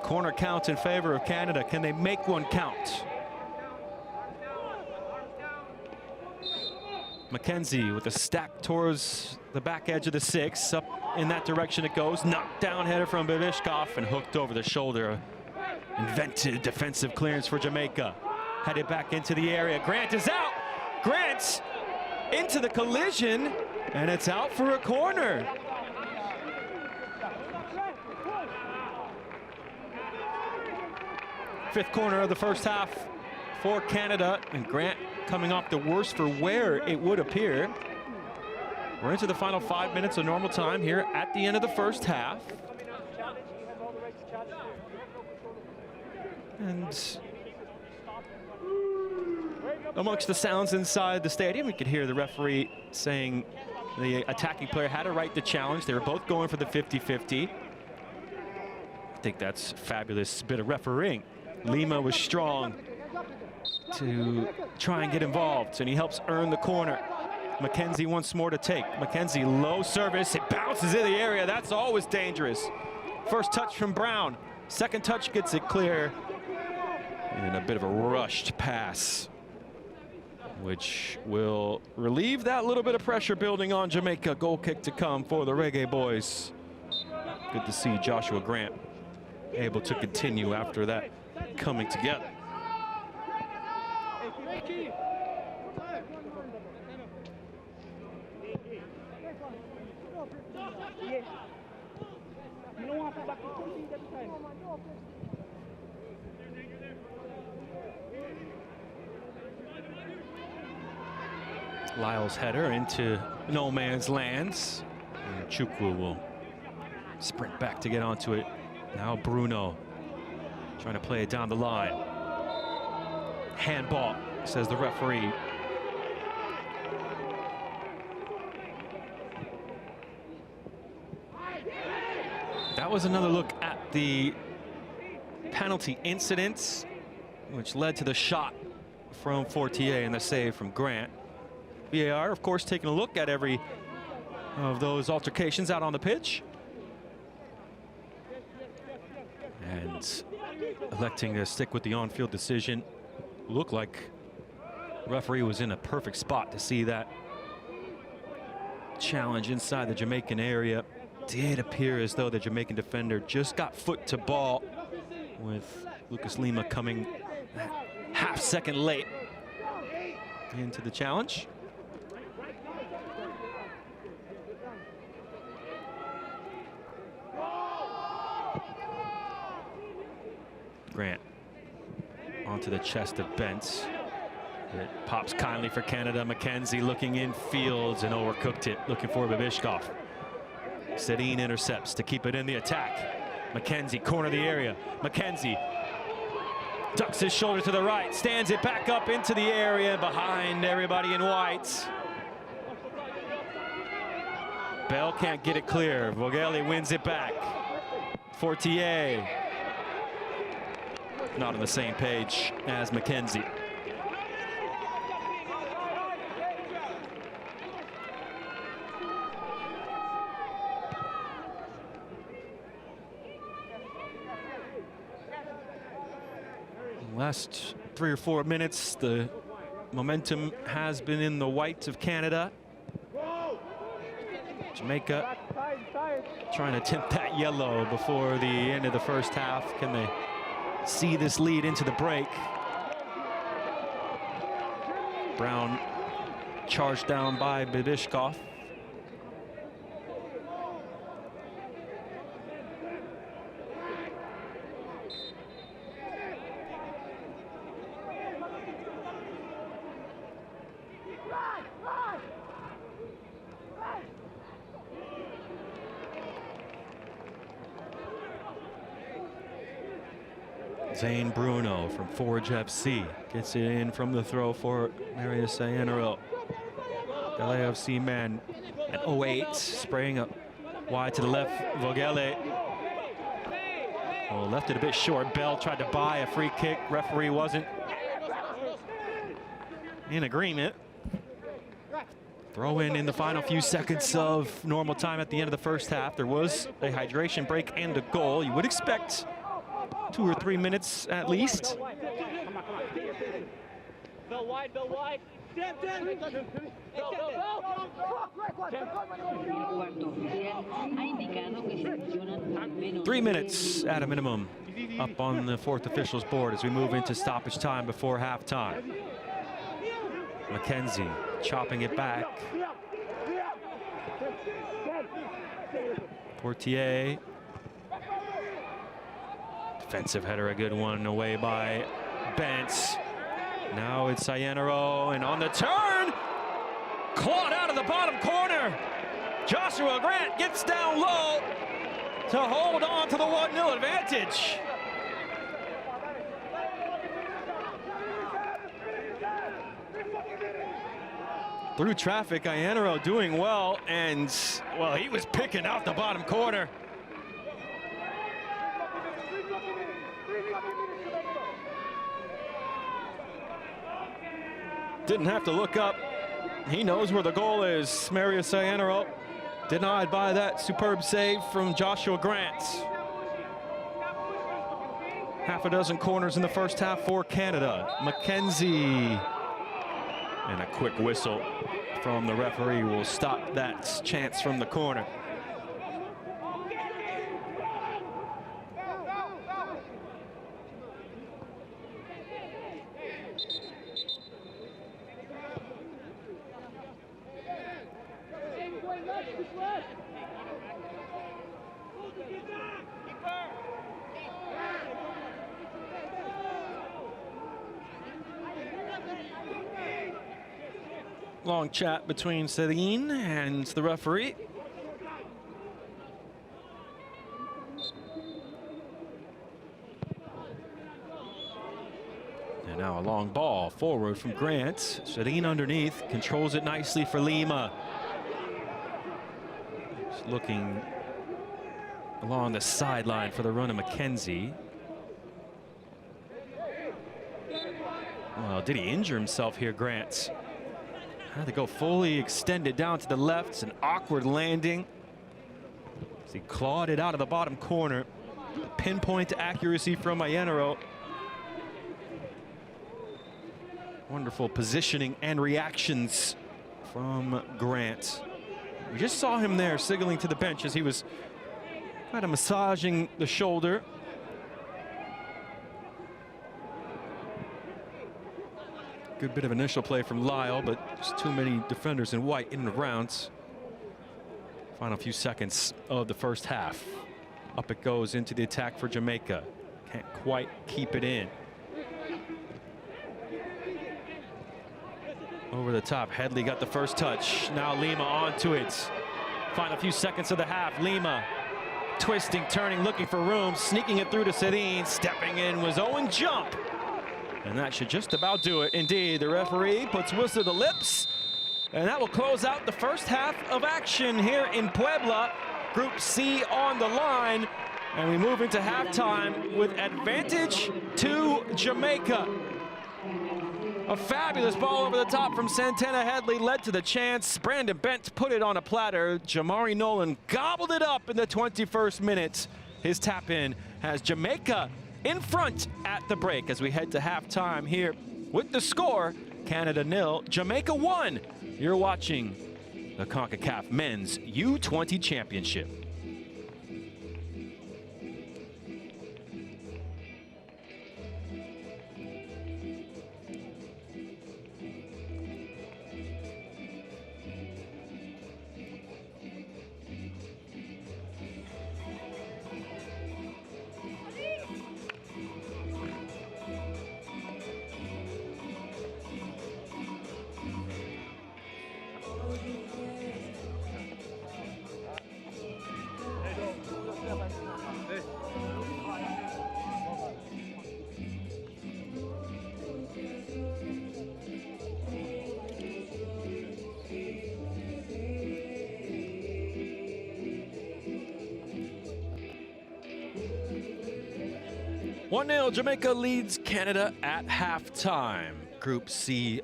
Corner count in favor of Canada. Can they make one count? McKenzie with a stack towards the back edge of the 6. Up in that direction it goes. Knocked down header from Bevishkov and hooked over the shoulder. Invented defensive clearance for Jamaica. Headed back into the area. Grant is out. Grant into the collision, and it's out for a corner. Fifth corner of the first half for Canada, and Grant coming off the worst for wear, it would appear. We're into the final 5 minutes of normal time here at the end of the first half. And amongst the sounds inside the stadium, we could hear the referee saying the attacking player had a right to challenge. They were both going for the 50-50. I think that's a fabulous bit of refereeing. Lima was strong to try and get involved, and he helps earn the corner. McKenzie once more to take. McKenzie, low service, it bounces in the area. That's always dangerous. First touch from Brown. Second touch gets it clear. And a bit of a rushed pass, which will relieve that little bit of pressure building on Jamaica. Goal kick to come for the Reggae Boys. Good to see Joshua Grant able to continue after that coming together. Lyle's header into no man's lands. And Chukwu will sprint back to get onto it. Now Bruno trying to play it down the line. Handball, says the referee. That was another look at the penalty incidents, which led to the shot from Fortier and the save from Grant. VAR, of course, taking a look at every of those altercations out on the pitch. And electing to stick with the on-field decision. Looked like the referee was in a perfect spot to see that challenge inside the Jamaican area. Did appear as though the Jamaican defender just got foot to ball, with Lucas Lima coming half second late into the challenge. Grant onto the chest of Bentz. It pops kindly for Canada. McKenzie looking in fields and overcooked it, looking for Bevishkov. Sedin intercepts to keep it in the attack. McKenzie, corner of the area. McKenzie ducks his shoulder to the right, stands it back up into the area behind everybody in white. Bell can't get it clear. Vogeli wins it back. Fortier not on the same page as McKenzie. Last 3 or 4 minutes, the momentum has been in the white of Canada. Jamaica trying to tempt that yellow before the end of the first half. Can they see this lead into the break? Brown charged down by Bevishkov. Zane Bruno from Forge FC gets it in from the throw for Marius Sayanero. LAFC man at 08, spraying up wide to the left. Vogele. Well, left it a bit short. Bell tried to buy a free kick. Referee wasn't in agreement. Throw in the final few seconds of normal time at the end of the first half. There was a hydration break and a goal. You would expect 2 or 3 minutes at least. Bill wide, Bill wide. 3 minutes at a minimum up on the fourth official's board as we move into stoppage time before halftime. McKenzie chopping it back. Portier. Defensive header, a good one away by Bentz. Now it's Sayanero, and on the turn, clawed out of the bottom corner. Joshua Grant gets down low to hold on to the 1-0 advantage. Through traffic, Sayanero doing well, and, well, he was picking out the bottom corner. Didn't have to look up. He knows where the goal is. Marius Sayanero denied by that superb save from Joshua Grant. Half a dozen corners in the first half for Canada. McKenzie. And a quick whistle from the referee will stop that chance from the corner. Long chat between Serene and the referee. And now a long ball forward from Grant. Serene underneath, controls it nicely for Lima. Just looking along the sideline for the run of McKenzie. Well, did he injure himself here, Grant? Had to go fully extended down to the left. It's an awkward landing. As he clawed it out of the bottom corner. Pinpoint accuracy from Sayanero. Wonderful positioning and reactions from Grant. We just saw him there signaling to the bench as he was kind of massaging the shoulder. Good bit of initial play from Lyle, but just too many defenders in white in and around. Final few seconds of the first half. Up it goes into the attack for Jamaica. Can't quite keep it in. Over the top, Headley got the first touch. Now Lima onto it. Final few seconds of the half. Lima twisting, turning, looking for room, sneaking it through to Sedin. Stepping in was Owen Jump. And that should just about do it. Indeed, the referee puts whistle to the lips. And that will close out the first half of action here in Puebla. Group C on the line. And we move into halftime with advantage to Jamaica. A fabulous ball over the top from Santana Headley led to the chance. Brandon Bent put it on a platter. Jamari Nolan gobbled it up in the 21st minute. His tap in has Jamaica in front at the break as we head to halftime here with the score, Canada 0, Jamaica 1. You're watching the Concacaf Men's U20 Championship. 1-0, Jamaica leads Canada at halftime. Group C,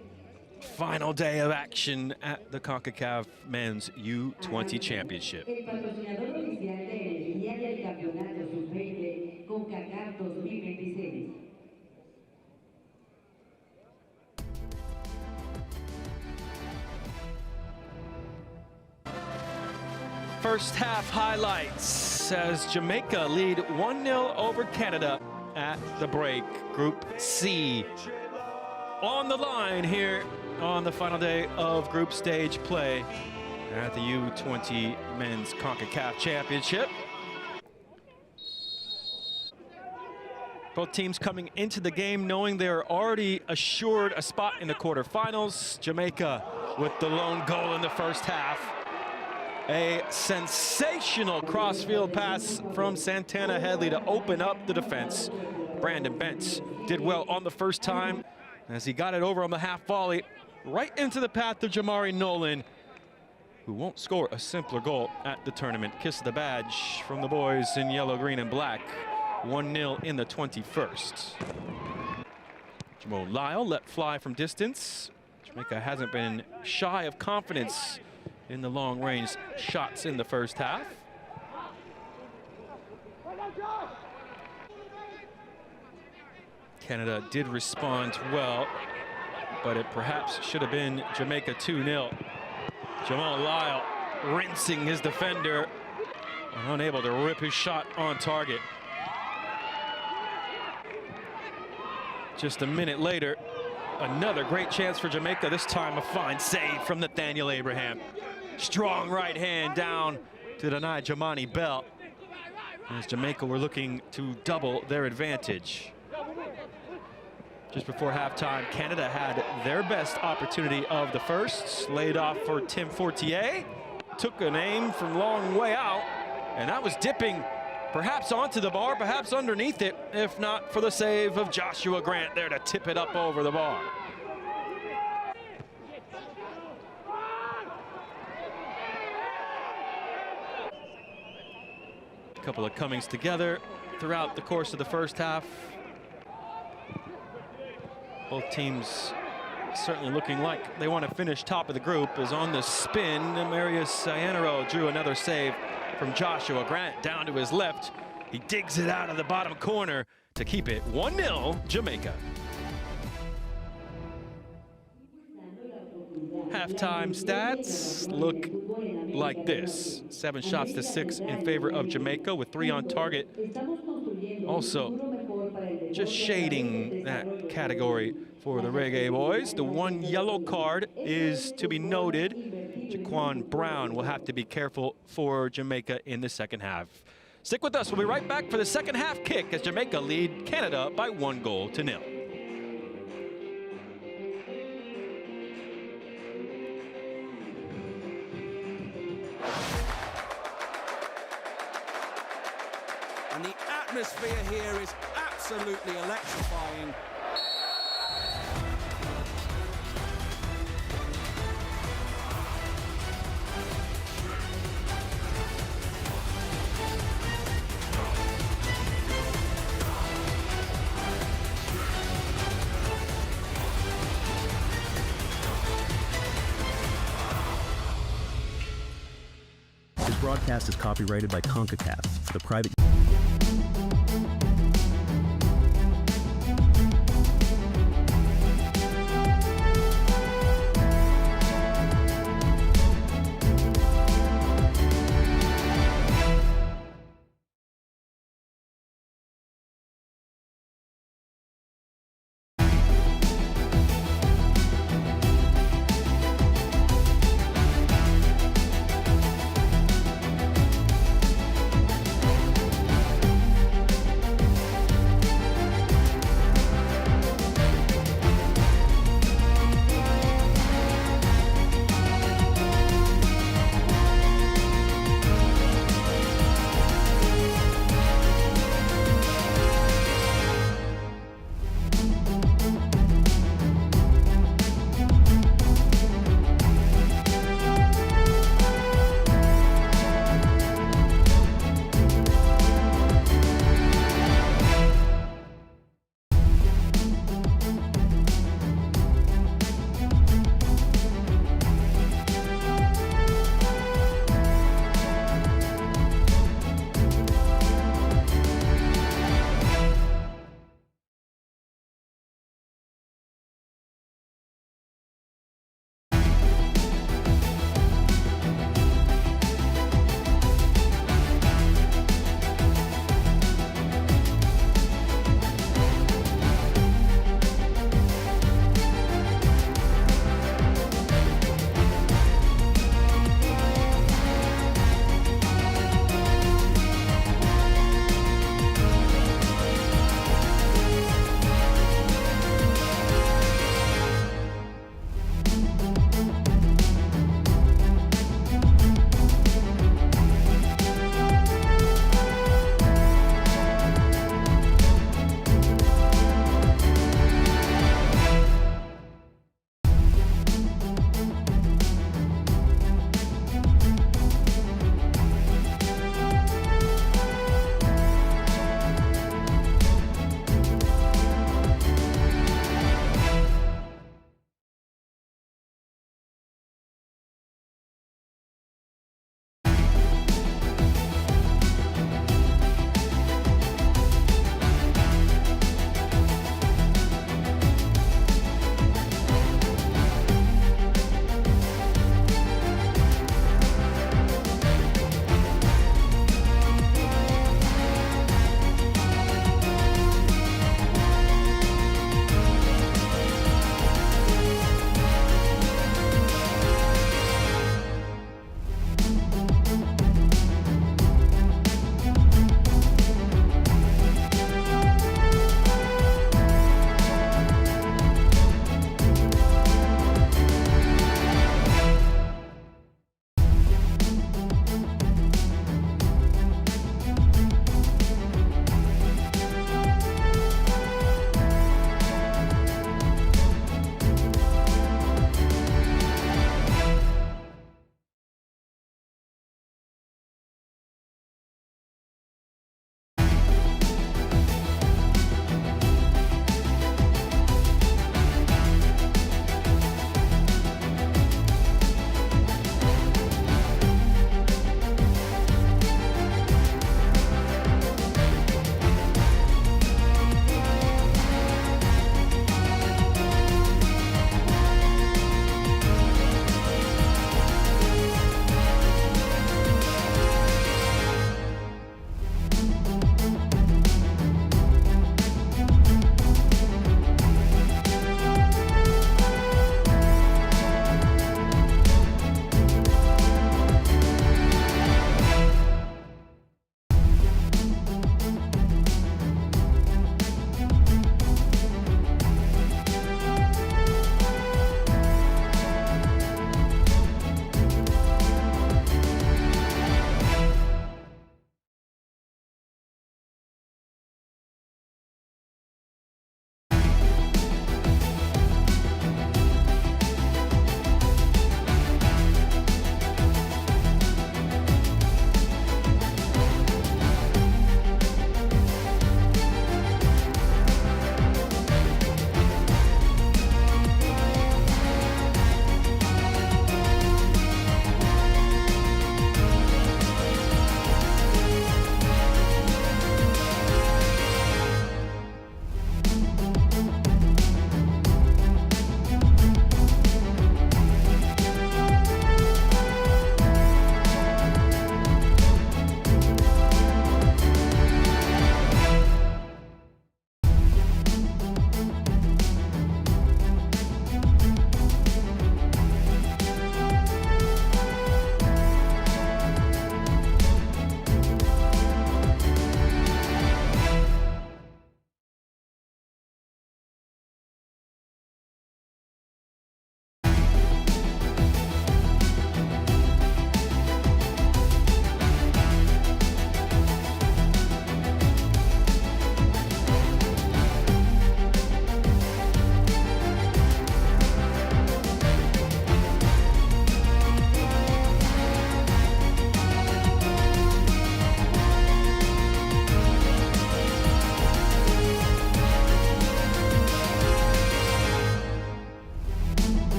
final day of action at the Concacaf Men's U20 Championship. El patrocinador oficial de energía y el campeonato sub-20 Concacaf 2026. First half highlights as Jamaica lead 1-0 over Canada at the break. Group C on the line here on the final day of group stage play at the U20 Men's CONCACAF Championship. Both teams coming into the game knowing they're already assured a spot in the quarterfinals. Jamaica with the lone goal in the first half. A sensational crossfield pass from Santana Headley to open up the defense. Brandon Bentz did well on the first time as he got it over on the half volley right into the path of Jamari Nolan, who won't score a simpler goal at the tournament. Kiss of the badge from the boys in yellow, green, and black. 1-0 in the 21st. Jamal Lyle let fly from distance. Jamaica hasn't been shy of confidence in the long-range shots in the first half. Canada did respond well, but it perhaps should have been Jamaica 2-0. Jamal Lyle rinsing his defender, unable to rip his shot on target. Just a minute later, another great chance for Jamaica, this time a fine save from Nathaniel Abraham. Strong right hand down to deny Jamani Bell, as Jamaica were looking to double their advantage. Just before halftime, Canada had their best opportunity of the first, laid off for Tim Fortier. Took an aim from long way out, and that was dipping perhaps onto the bar, perhaps underneath it, if not for the save of Joshua Grant there to tip it up over the bar. A couple of comings together throughout the course of the first half. Both teams certainly looking like they want to finish top of the group. As on the spin, Marius Cianero drew another save from Joshua Grant down to his left. He digs it out of the bottom corner to keep it 1-0 Jamaica. Halftime stats look like this. 7 shots to 6 in favor of Jamaica with 3 on target. Also just shading that category for the Reggae Boys. The 1 yellow card is to be noted. Jaquan Brown will have to be careful for Jamaica in the second half. Stick with us. We'll be right back for the second half kick as Jamaica lead Canada by 1-0. And the atmosphere here is absolutely electrifying. This broadcast is copyrighted by Concacaf for the private.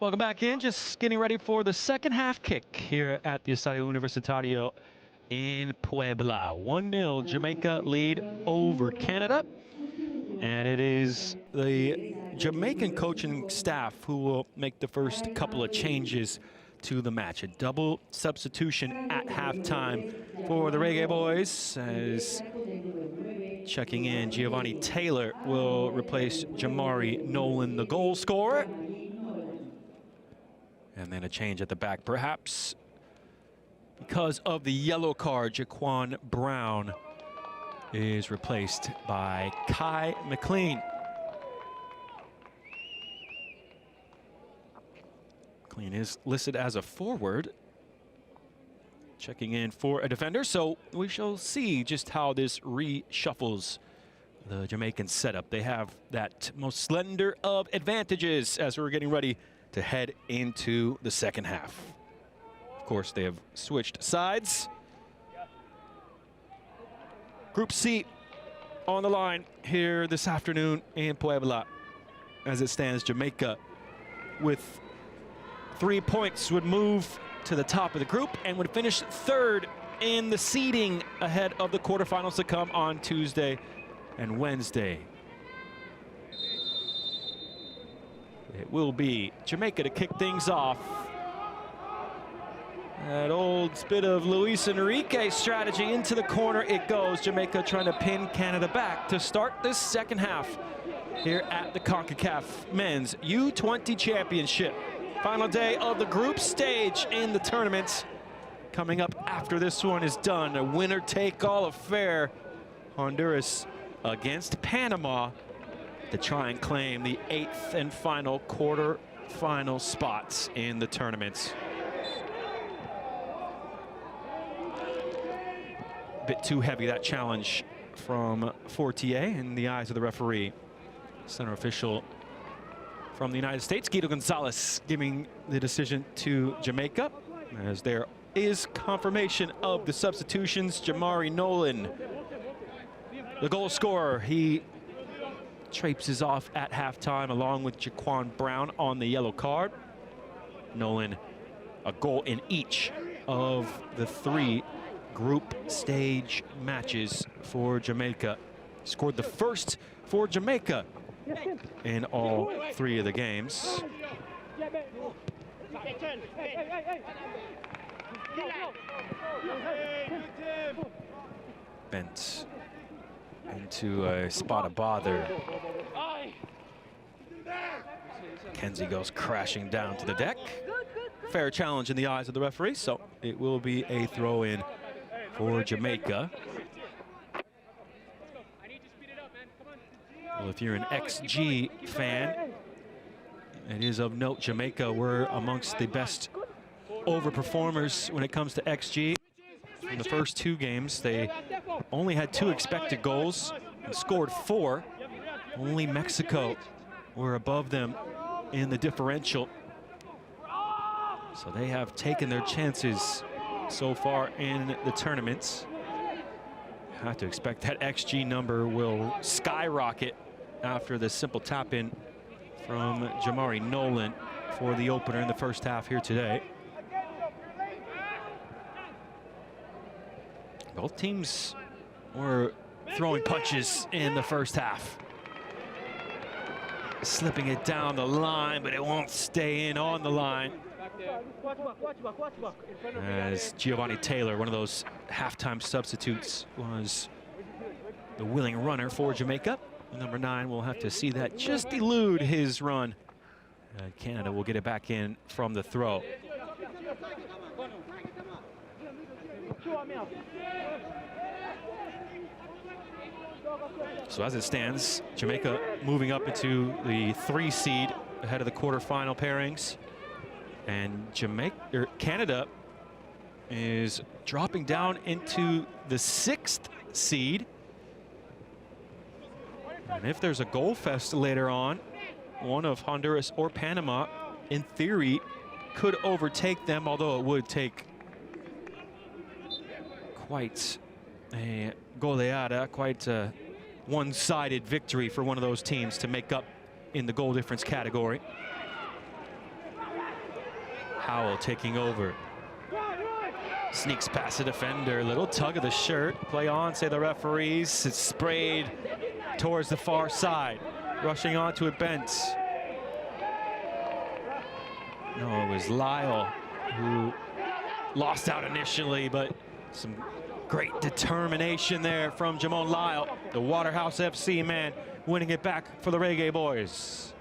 Welcome back in. Just getting ready for the second half kick here at the Estadio Universitario in Puebla. 1-0 Jamaica lead over Canada. And it is the Jamaican coaching staff who will make the first couple of changes to the match. A double substitution at halftime for the Reggae Boys, as checking in Giovanni Taylor will replace Jamari Nolan, the goal scorer. And then a change at the back, perhaps because of the yellow card. Jaquan Brown is replaced by Kai McLean. McLean is listed as a forward, checking in for a defender. So we shall see just how this reshuffles the Jamaican setup. They have that most slender of advantages as we're getting ready to head into the second half. Of course, they have switched sides. Group C on the line here this afternoon in Puebla. As it stands, Jamaica with 3 points would move to the top of the group and would finish third in the seeding ahead of the quarterfinals to come on Tuesday and Wednesday. It will be Jamaica to kick things off. That old bit of Luis Enrique strategy into the corner it goes. Jamaica trying to pin Canada back to start this second half here at the Concacaf Men's U20 Championship. Final day of the group stage in the tournament. Coming up after this one is done, a winner-take-all affair. Honduras against Panama to try and claim the 8th and final quarter-final spots in the tournament. A bit too heavy, that challenge from Fortier in the eyes of the referee. Center official from the United States, Guido Gonzalez, giving the decision to Jamaica, as there is confirmation of the substitutions. Jamari Nolan, the goal scorer, he traipses off at halftime along with Jaquan Brown on the yellow card. Nolan, a goal in each of the 3 group stage matches for Jamaica. Scored the first for Jamaica in all 3 of the games. Bent into a spot of bother. Kenzie goes crashing down to the deck. Fair challenge in the eyes of the referee, so it will be a throw-in for Jamaica. Well, if you're an XG fan, it is of note Jamaica were amongst the best overperformers when it comes to XG. In the first 2 games, they only had 2 expected goals and scored 4. Only Mexico were above them in the differential. So they have taken their chances so far in the tournaments. Have to expect that XG number will skyrocket after the simple tap-in from Jamari Nolan for the opener in the first half here today. Both teams were throwing punches in the first half. Slipping it down the line, but it won't stay in on the line. As Giovanni Taylor, one of those halftime substitutes, was the willing runner for Jamaica. Number 9 will have to see that just elude his run. Canada will get it back in from the throw. So as it stands, Jamaica moving up into the 3 seed ahead of the quarterfinal pairings. And Canada is dropping down into the 6th seed. And if there's a goal fest later on, one of Honduras or Panama, in theory, could overtake them, although it would take quite a goleada, quite a one-sided victory for one of those teams to make up in the goal difference category. Howell taking over. Sneaks past the defender, little tug of the shirt. Play on, say the referees. It's sprayed towards the far side. Rushing onto it, Bentz. No, it was Lyle who lost out initially, but some great determination there from Jamon Lyle, the Waterhouse FC man, winning it back for the Reggae Boys.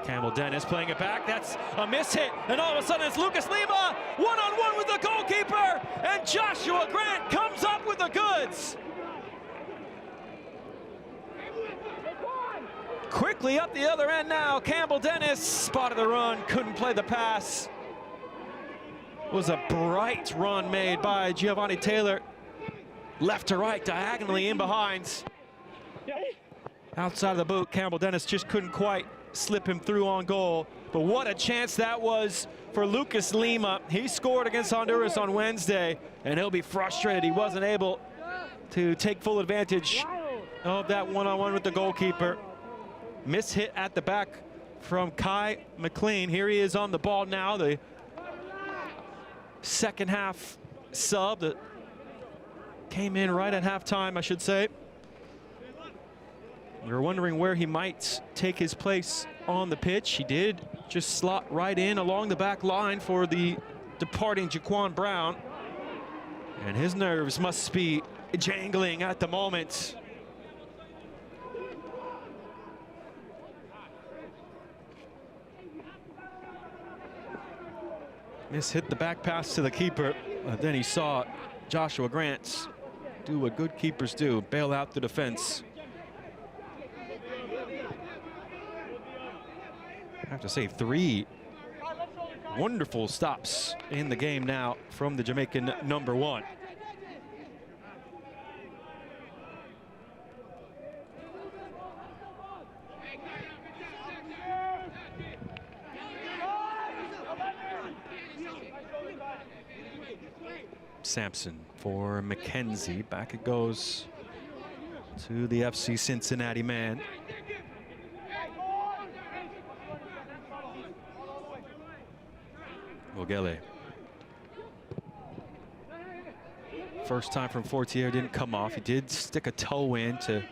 Campbell Dennis playing it back. That's a miss hit, and all of a sudden it's Lucas Lima one-on-one with the goalkeeper, and Joshua Grant comes up with the goods. Quickly up the other end now. Campbell Dennis spotted the run, couldn't play the pass. Was a bright run made by Giovanni Taylor. Left to right, diagonally in behind. Outside of the boot, Campbell Dennis just couldn't quite slip him through on goal. But what a chance that was for Lucas Lima. He scored against Honduras on Wednesday, and he'll be frustrated he wasn't able to take full advantage of that one-on-one with the goalkeeper. Miss hit at the back from Kai McLean. Here he is on the ball now, the second half sub that came in right at halftime, I should say. We were wondering where he might take his place on the pitch. He did just slot right in along the back line for the departing Jaquan Brown. And his nerves must be jangling at the moment. Miss hit the back pass to the keeper. Then he saw Joshua Grant do what good keepers do, bail out the defense. I have to say, 3 wonderful stops in the game now from the Jamaican number 1. Sampson for McKenzie. Back it goes to the FC Cincinnati man. Mogele. First time from Fortier, didn't come off. He did stick a toe in to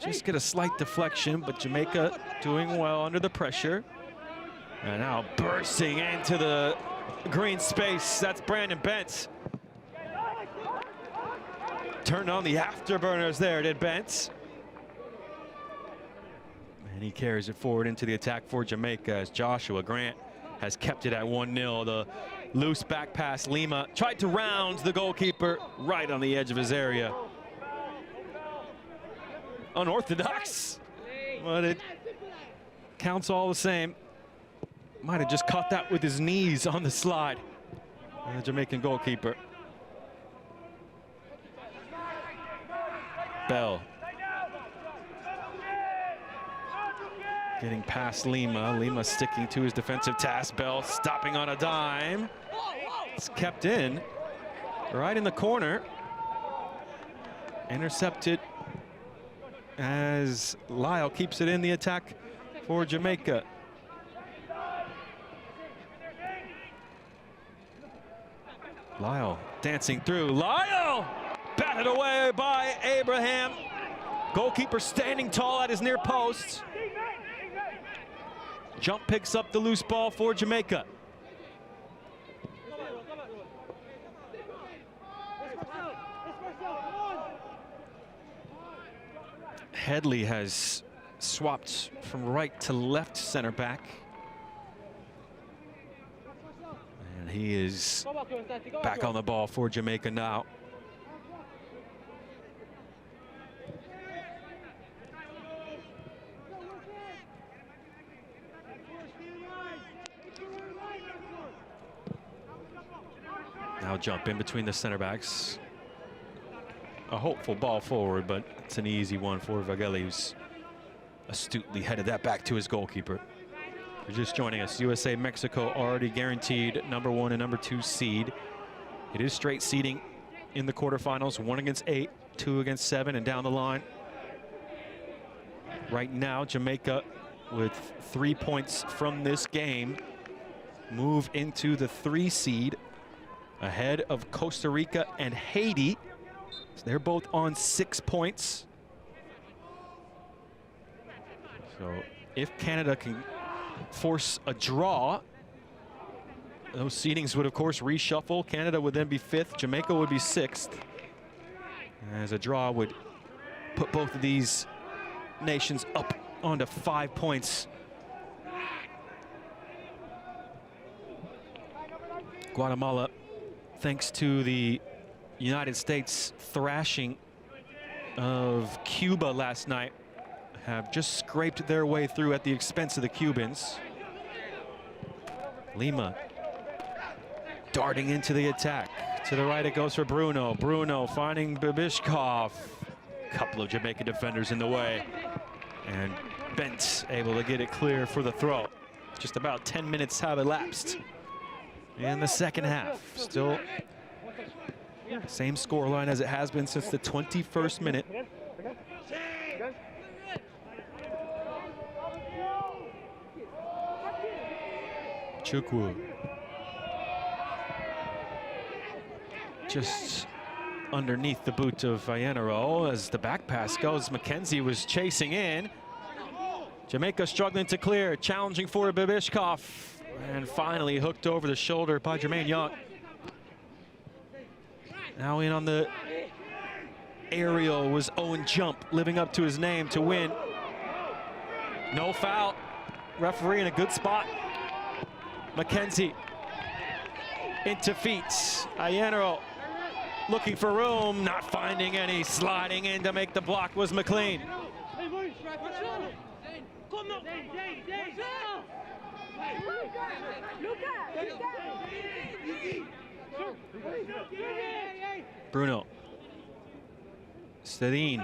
just get a slight deflection, but Jamaica doing well under the pressure. And now bursting into the green space. That's Brandon Bentz. Turned on the afterburners there, did Bentz. And he carries it forward into the attack for Jamaica as Joshua Grant has kept it at 1-0. The loose back pass, Lima tried to round the goalkeeper right on the edge of his area. Unorthodox, but it counts all the same. Might have just caught that with his knees on the slide. The Jamaican goalkeeper. Bell. Getting past Lima. Lima sticking to his defensive task. Bell stopping on a dime. It's kept in. Right in the corner. Intercepted as Lyle keeps it in the attack for Jamaica. Lyle dancing through. Lyle! Batted away by Abraham. Goalkeeper standing tall at his near post. Jump picks up the loose ball for Jamaica. Headley has swapped from right to left center back. And he is back on the ball for Jamaica now. Now jump in between the center backs. A hopeful ball forward, but it's an easy one for Vageli, who's astutely headed that back to his goalkeeper. If you're just joining us, USA, Mexico already guaranteed number 1 and number 2 seed. It is straight seeding in the quarterfinals, 1 against 8, 2 against 7, and down the line. Right now, Jamaica with 3 points from this game move into the 3 seed ahead of Costa Rica and Haiti. So they're both on 6 points. So if Canada can force a draw, those seedings would of course reshuffle. Canada would then be 5th, Jamaica would be 6th. As a draw would put both of these nations up onto 5 points. Guatemala, thanks to the United States thrashing of Cuba last night, have just scraped their way through at the expense of the Cubans. Lima darting into the attack. To the right it goes for Bruno. Bruno finding Babishkov. Couple of Jamaican defenders in the way. And Bent able to get it clear for the throw. Just about 10 minutes have elapsed in the second half. Still same scoreline as it has been since the 21st minute. Chukwu. Just underneath the boot of Iannaro as the back pass goes. McKenzie was chasing in. Jamaica struggling to clear, challenging for Babishkov, and finally hooked over the shoulder by Jermaine Young. Now in on the aerial was Owen Jump, living up to his name to win. No foul. Referee in a good spot. McKenzie into feet. Iannaro looking for room, not finding any. Sliding in to make the block was McLean. Bruno. Stedin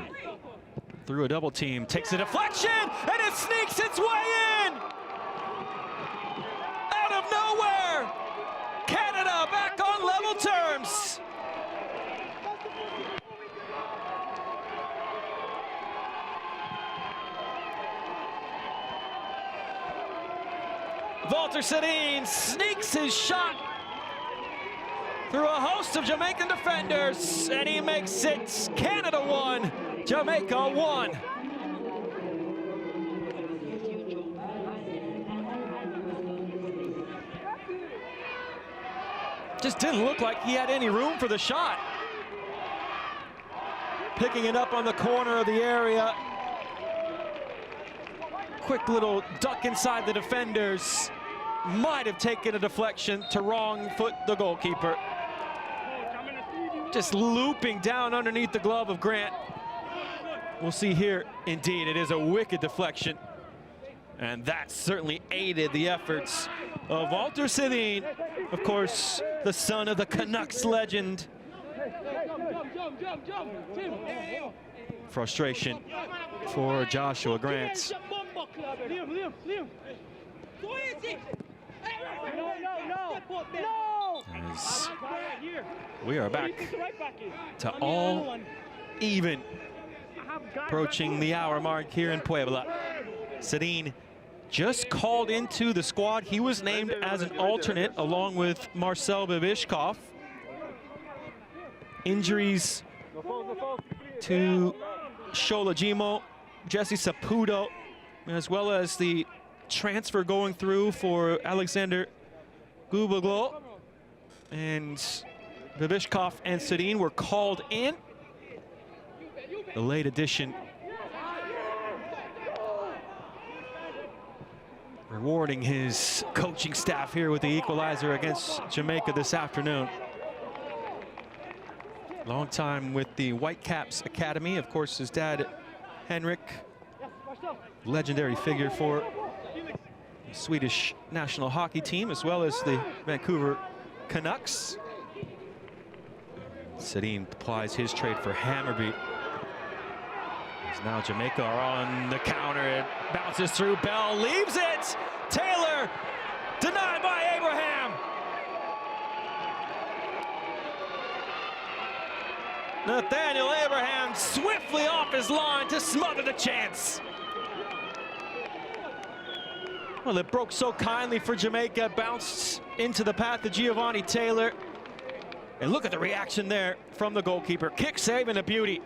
through a double team, takes a deflection, and it sneaks its way in! Out of nowhere! Canada back on level terms! Walter Sedin sneaks his shot through a host of Jamaican defenders, and he makes it Canada 1, Jamaica 1. Just didn't look like he had any room for the shot. Picking it up on the corner of the area. Quick little duck inside the defenders. Might have taken a deflection to wrong foot the goalkeeper. Just looping down underneath the glove of Grant. We'll see here, indeed, it is a wicked deflection. And that certainly aided the efforts of Walter Sedin, of course, the son of the Canucks legend. Frustration for Joshua Grant. As we are back to all even, approaching the hour mark here in Puebla. Sedin just called into the squad. He was named as an alternate along with Marcel Babishkov. Injuries to Shola Jimo, Jesse Saputo, as well as the transfer going through for Alexander Gubaglo. And Babishkov and Sedin were called in. The late addition rewarding his coaching staff here with the equalizer against Jamaica this afternoon. Long time with the Whitecaps Academy. Of course, his dad, Henrik, legendary figure for the Swedish national hockey team, as well as the Vancouver Canucks. Sedin applies his trade for Hammarby. As now Jamaica are on the counter. It bounces through. Bell leaves it. Taylor denied by Abraham. Nathaniel Abraham swiftly off his line to smother the chance. Well, it broke so kindly for Jamaica, bounced into the path of Giovanni Taylor. And look at the reaction there from the goalkeeper. Kick save and a beauty.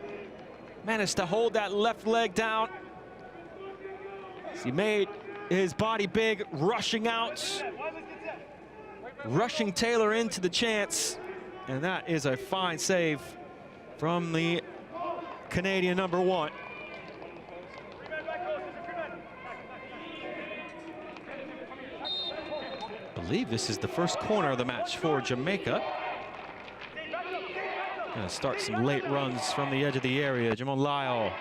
Managed to hold that left leg down. He made his body big, rushing out. Rushing Taylor into the chance. And that is a fine save from the Canadian number 1. I believe this is the first corner of the match for Jamaica. Gonna start some late runs from the edge of the area. Jamon Lyle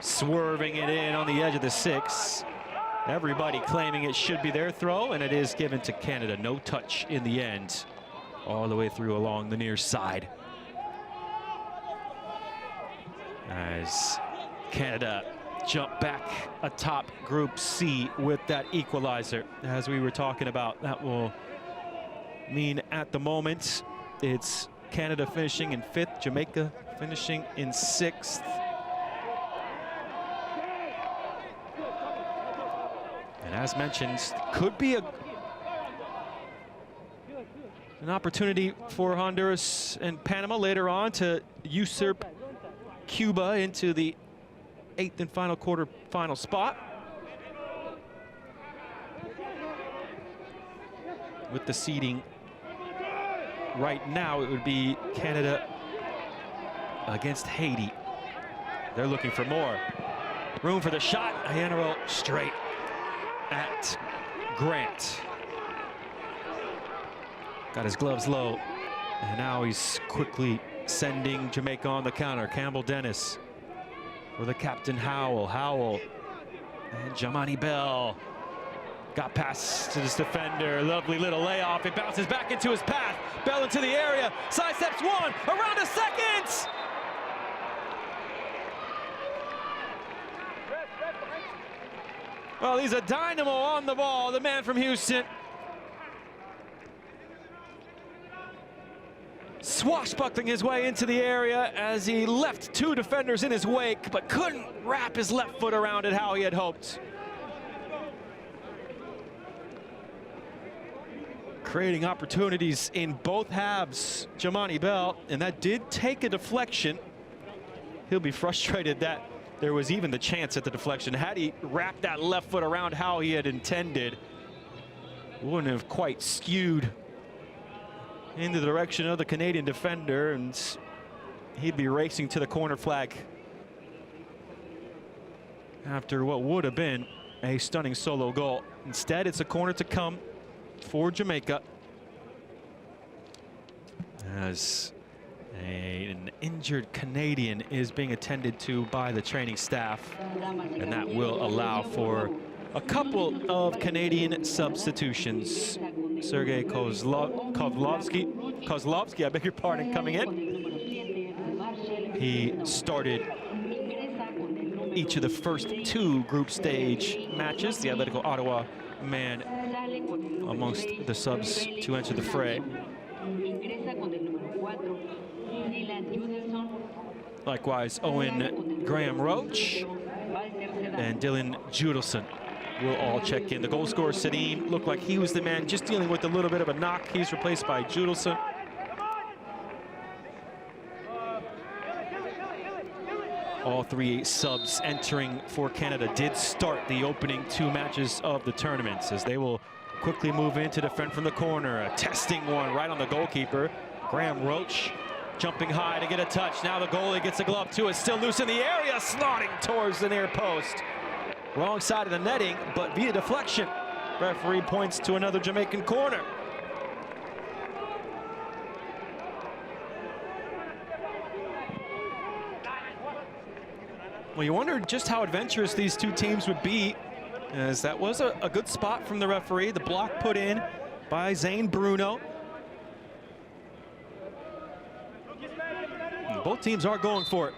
swerving it in on the edge of the 6. Everybody claiming it should be their throw, and it is given to Canada. No touch in the end, all the way through along the near side. As Canada jump back atop Group C with that equalizer. As we were talking about, that will mean at the moment it's Canada finishing in 5th, Jamaica finishing in 6th. And as mentioned, could be an opportunity for Honduras and Panama later on to usurp Cuba into the 8th and final quarterfinal spot. With the seeding right now, it would be Canada against Haiti. They're looking for more. Room for the shot. Ayanaro straight at Grant. Got his gloves low. And now he's quickly sending Jamaica on the counter. Campbell Dennis for the captain Howell. Howell and Jamani Bell. Got past to this defender. Lovely little layoff. It bounces back into his path. Bell into the area. Sidesteps one. Around a second. Well, he's a dynamo on the ball. The man from Houston. Swashbuckling his way into the area as he left 2 defenders in his wake, but couldn't wrap his left foot around it how he had hoped. Creating opportunities in both halves, Jamani Bell, and that did take a deflection. He'll be frustrated that there was even the chance at the deflection. Had he wrapped that left foot around how he had intended, wouldn't have quite skewed in the direction of the Canadian defender, and he'd be racing to the corner flag after what would have been a stunning solo goal. Instead, it's a corner to come for Jamaica as an injured Canadian is being attended to by the training staff, and that will allow for a couple of Canadian substitutions. Sergei Kozlovsky, I beg your pardon, coming in. He started each of the first 2 group stage matches. The Atletico Ottawa man amongst the subs to enter the fray. Likewise, Owen Graham Roach and Dylan Judelson will all check in. The goal scorer, Sadim, looked like he was the man just dealing with a little bit of a knock. He's replaced by Judelson. All 3 subs entering for Canada did start the opening 2 matches of the tournament, as they will quickly move in to defend from the corner. A testing one right on the goalkeeper. Graham Roach jumping high to get a touch. Now the goalie gets a glove too. It's still loose in the area, slotting towards the near post. Wrong side of the netting, but via deflection. Referee points to another Jamaican corner. Well, you wondered just how adventurous these 2 teams would be, as that was a good spot from the referee. The block put in by Zane Bruno. And both teams are going for it.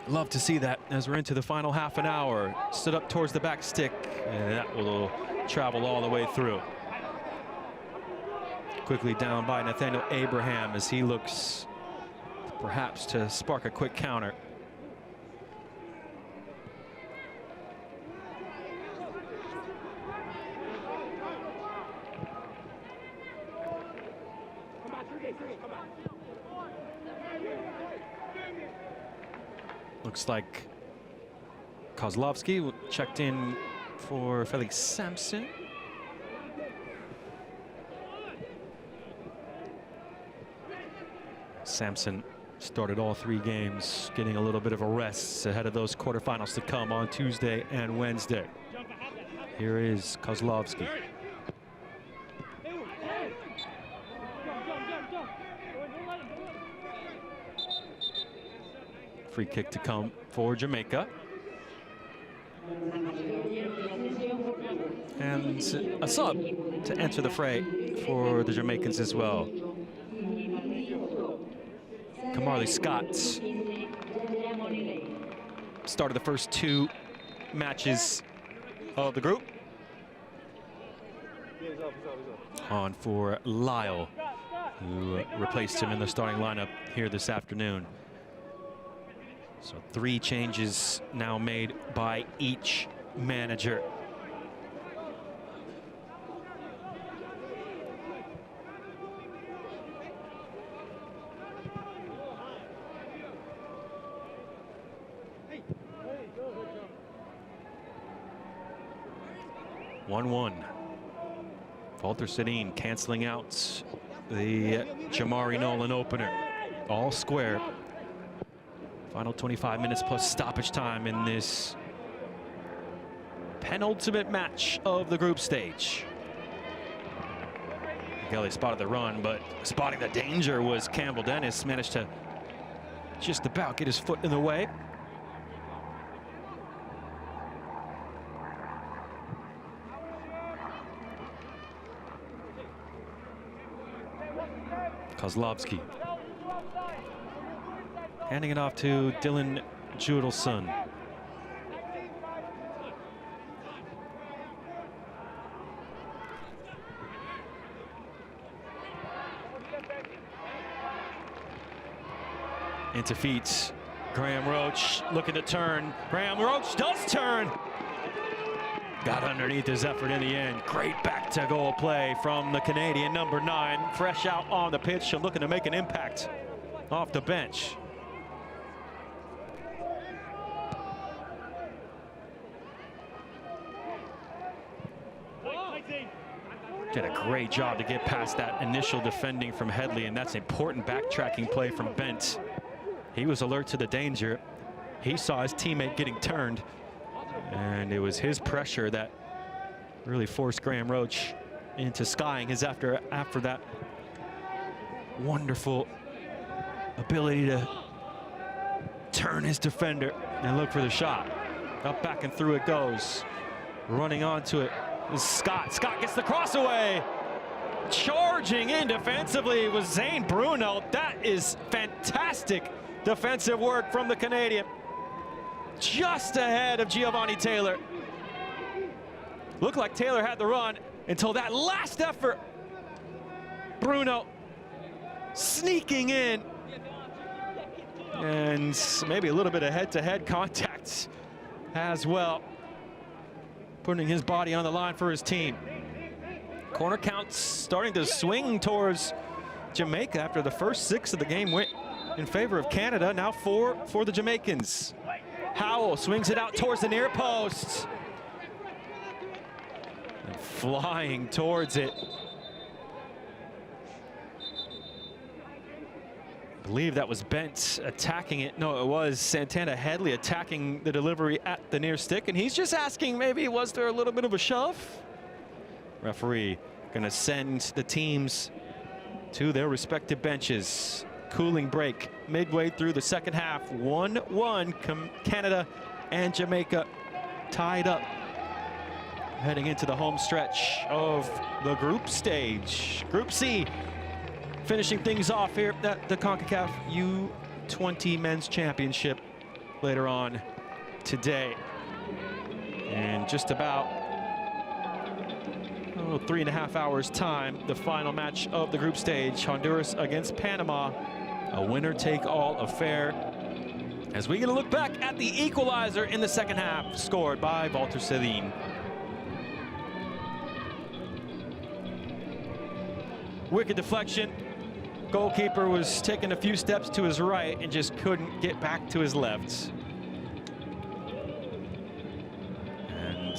Love to see that as we're into the final half an hour. Stood up towards the back stick, and that will travel all the way through. Quickly down by Nathaniel Abraham as he looks perhaps to spark a quick counter. Looks like Kozlovsky checked in for Felix Sampson. Sampson started all 3 games, getting a little bit of a rest ahead of those quarterfinals to come on Tuesday and Wednesday. Here is Kozlovsky. Free kick to come for Jamaica. And a sub to enter the fray for the Jamaicans as well. Kamarley Scott started the first 2 matches of the group. On for Lyle, who replaced him in the starting lineup here this afternoon. So 3 changes now made by each manager. Walter Sedin canceling out the Jamari Nolan opener. All square. Final 25 minutes plus stoppage time in this penultimate match of the group stage. Kelly spotted the run, but spotting the danger was Campbell Dennis. Managed to just about get his foot in the way. Kozlovsky handing it off to Dylan Judelson. Into feet. Graham Roach looking to turn. Graham Roach does turn. Got underneath his effort in the end. Great back to goal play from the Canadian number 9. Fresh out on the pitch and looking to make an impact off the bench. Did a great job to get past that initial defending from Headley, and that's an important backtracking play from Bent. He was alert to the danger. He saw his teammate getting turned, and it was his pressure that really forced Graham Roach into skying his after that wonderful ability to turn his defender and look for the shot. Up, back, and through it goes. Running onto it is Scott. Scott gets the cross away. Charging in defensively was Zane Bruno. That is fantastic defensive work from the Canadian. Just ahead of Giovanni Taylor. Looked like Taylor had the run until that last effort. Bruno sneaking in. And maybe a little bit of head-to-head contact as well. Putting his body on the line for his team. Corner counts starting to swing towards Jamaica after the first 6 of the game went in favor of Canada. Now 4 for the Jamaicans. Howell swings it out towards the near post. And flying towards it. I believe that was Bent attacking it. No, it was Santana Headley attacking the delivery at the near stick. And he's just asking, maybe was there a little bit of a shove? Referee going to send the teams to their respective benches. Cooling break midway through the second half. 1-1, Canada and Jamaica tied up. Heading into the home stretch of the group stage. Group C, finishing things off here at the Concacaf U20 Men's Championship later on today. And just about 3.5 hours time, the final match of the group stage, Honduras against Panama. A winner-take-all affair. As we get a look back at the equalizer in the second half, scored by Walter Sedin. Wicked deflection. goalkeeper was taking a few steps to his right and just couldn't get back to his left. And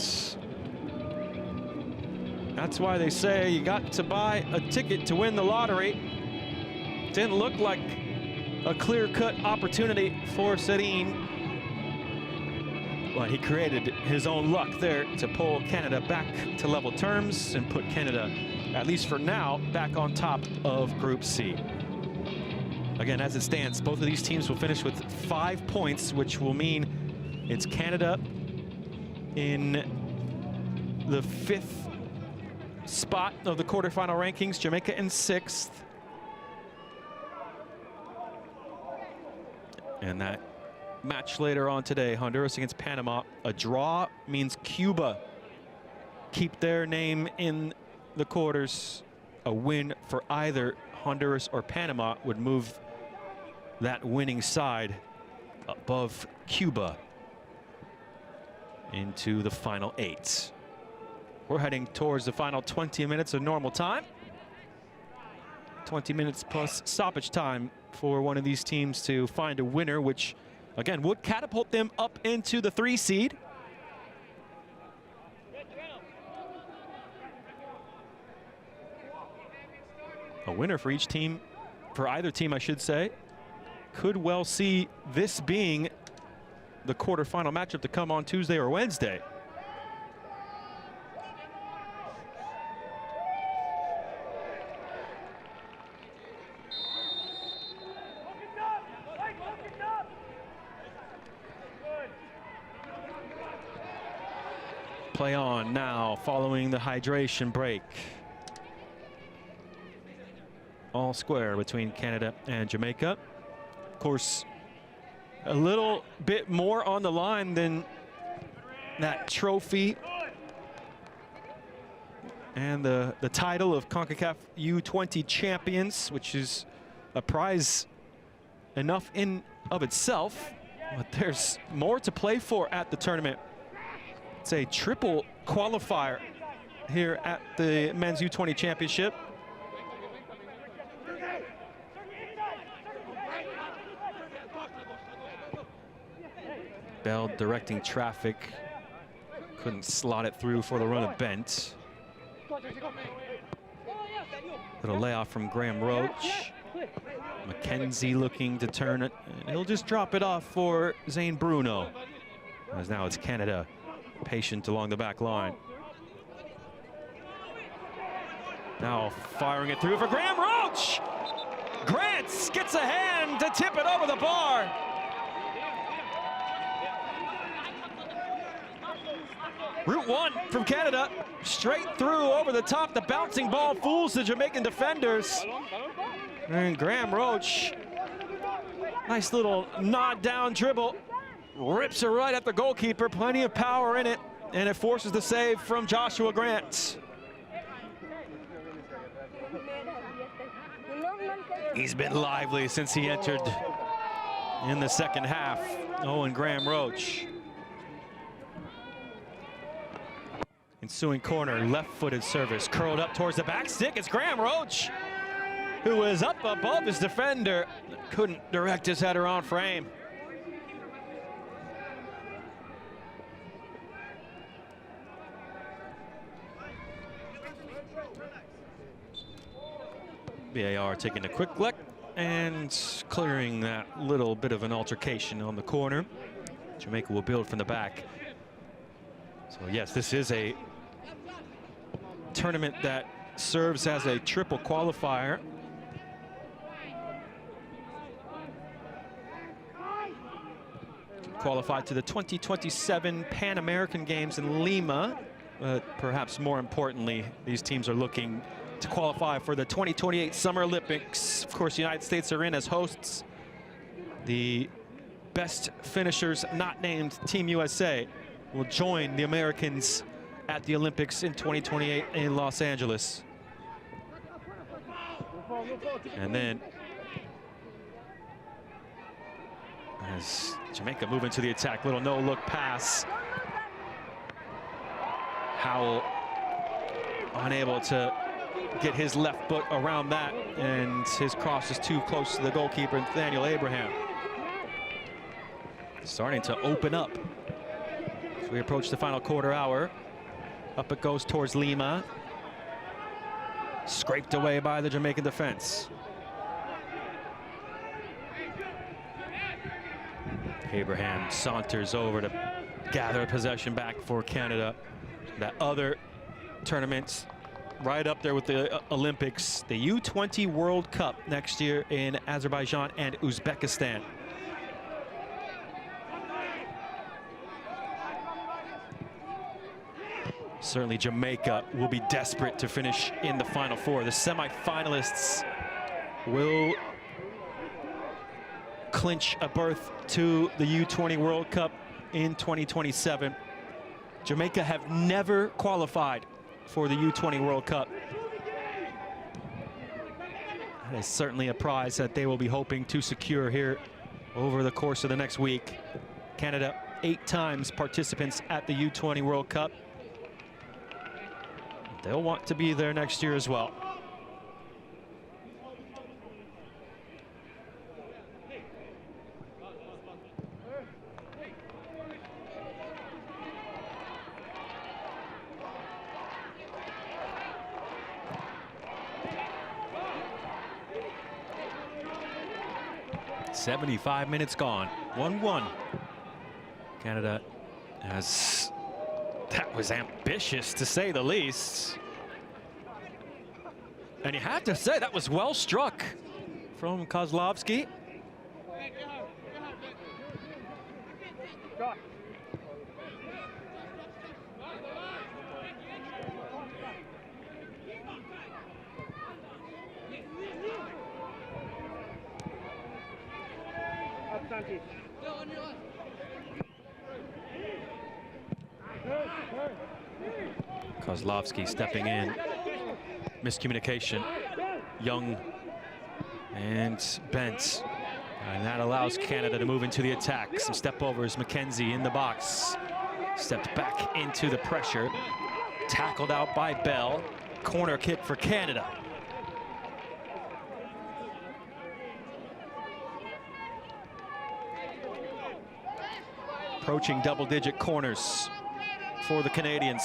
that's why they say you got to buy a ticket to win the lottery. Didn't look like a clear-cut opportunity for Serene. But he created his own luck there to pull Canada back to level terms and put Canada, at least for now, back on top of Group C. Again, as it stands, both of these teams will finish with 5 points, which will mean it's Canada in the 5th spot of the quarterfinal rankings, Jamaica in 6th. And that match later on today, Honduras against Panama. A draw means Cuba keep their name in the quarters. A win for either Honduras or Panama would move that winning side above Cuba into the final 8. We're heading towards the final 20 minutes of normal time. 20 minutes plus stoppage time for one of these teams to find a winner, which again would catapult them up into the 3 seed. A winner for each team, for either team I should say, could well see this being the quarterfinal matchup to come on Tuesday or Wednesday. Play on now following the hydration break. All square between Canada and Jamaica. Of course, a little bit more on the line than that trophy and the title of Concacaf U20 champions, which is a prize enough in of itself, but there's more to play for at the tournament. It's a triple qualifier here at the Men's U20 Championship. Bell directing traffic. Couldn't slot it through for the run of Bent. Little layoff from Graham Roach. McKenzie looking to turn it. And he'll just drop it off for Zane Bruno. As now it's Canada patient along the back line. Now firing it through for Graham Roach. Grants gets a hand to tip it over the bar. Route 1 from Canada, straight through over the top. The bouncing ball fools the Jamaican defenders. And Graham Roach, nice little nod down dribble. Rips her right at the goalkeeper, plenty of power in it, and it forces the save from Joshua Grant. He's been lively since he entered in the second half. Owen Graham Roach. Ensuing corner, left-footed service, curled up towards the back stick. It's Graham Roach, who was up above his defender, couldn't direct his header on frame. VAR taking a quick look and clearing that little bit of an altercation on the corner. Jamaica will build from the back. So yes, this is a tournament that serves as a triple qualifier. Qualified to the 2027 Pan American Games in Lima. Perhaps more importantly, these teams are looking to qualify for the 2028 Summer Olympics. Of course, the United States are in as hosts. The best finishers not named Team USA will join the Americans at the Olympics in 2028 in Los Angeles. And then as Jamaica move into the attack, little no-look pass. Howell unable to get his left foot around that, and his cross is too close to the goalkeeper, Nathaniel Abraham. Starting to open up as we approach the final quarter hour. Up it goes towards Lima. Scraped away by the Jamaican defense. Abraham saunters over to gather possession back for Canada. That other tournament right up there with the Olympics, the U20 World Cup next year in Azerbaijan and Uzbekistan. Certainly Jamaica will be desperate to finish in the Final Four. The semifinalists will clinch a berth to the U20 World Cup in 2027. Jamaica have never qualified for the U20 World Cup. That is certainly a prize that they will be hoping to secure here over the course of the next week. Canada 8 times participants at the U20 World Cup. They'll want to be there next year as well. "75 minutes gone, 1-1. Canada has, that was ambitious to say the least. And you have to say that was well struck from Kozlovsky. Kozlovsky stepping in. Miscommunication. Young and Bent. And that allows Canada to move into the attack. Some step overs. McKenzie in the box. Stepped back into the pressure. Tackled out by Bell. Corner kick for Canada. Approaching double-digit corners for the Canadians.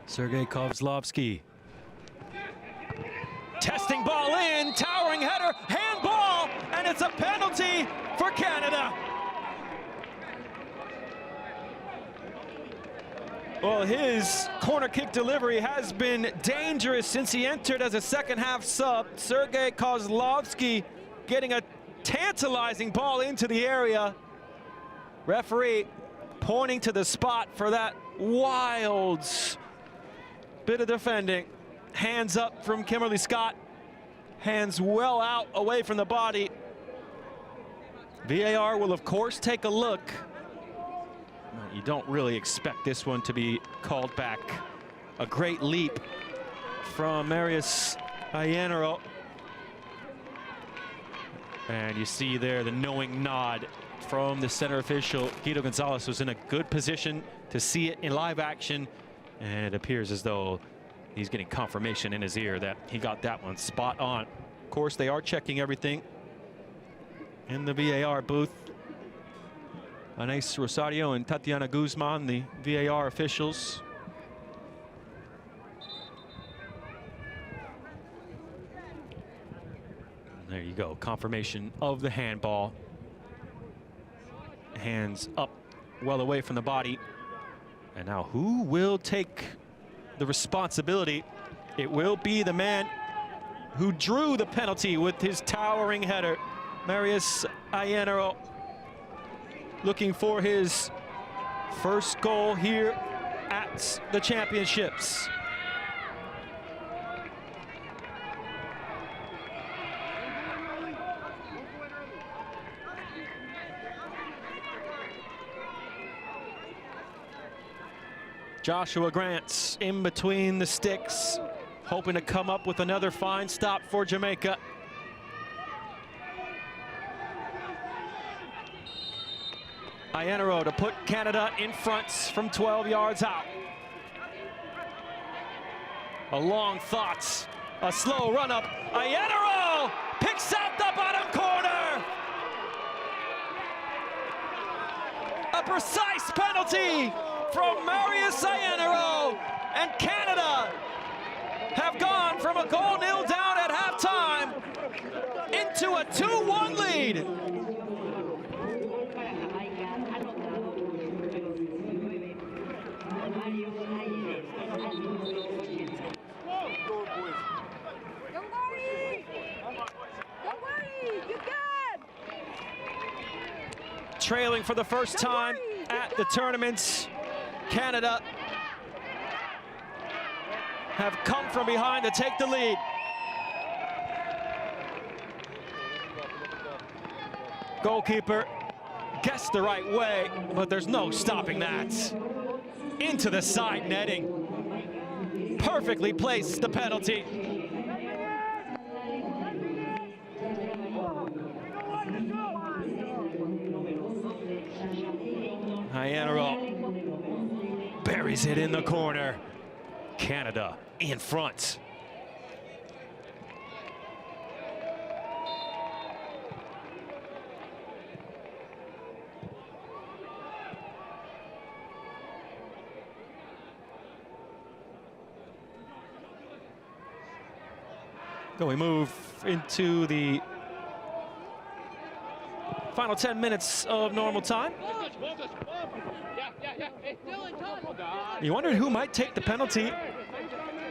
Sergei Kozlovsky. Testing ball in, towering header, handball, and it's a penalty for Canada. Well, his corner kick delivery has been dangerous since he entered as a second half sub. Sergei Kozlovsky getting a tantalizing ball into the area. Referee pointing to the spot for that wild bit of defending. Hands up from Kimberly Scott. Hands well out away from the body. VAR will, of course, take a look. You don't really expect this one to be called back. A great leap from Marius Ayenero. And you see there the knowing nod from the center official. Guido Gonzalez was in a good position to see it in live action. And it appears as though he's getting confirmation in his ear that he got that one spot on. Of course, they are checking everything in the VAR booth. Anais Rosario and Tatiana Guzman, the VAR officials. There you go, confirmation of the handball. Hands up, well away from the body. And now who will take the responsibility? It will be the man who drew the penalty with his towering header. Marius Ayenero looking for his first goal here at the championships. Joshua Grants in between the sticks, hoping to come up with another fine stop for Jamaica. Iannaro to put Canada in front from 12 yards out. A long thought, a slow run up. Iannaro picks out the bottom corner. A precise penalty from Marius Iannaro, and Canada have gone from a goal nil down at halftime into a 2-1 lead. Trailing for the first time at the tournaments, Canada have come from behind to take the lead. Goalkeeper guessed the right way, but there's no stopping that. Into the side netting. Perfectly placed the penalty. Iannaro buries it in the corner. Canada in front. We move into the final 10 minutes of normal time. You wondered who might take the penalty.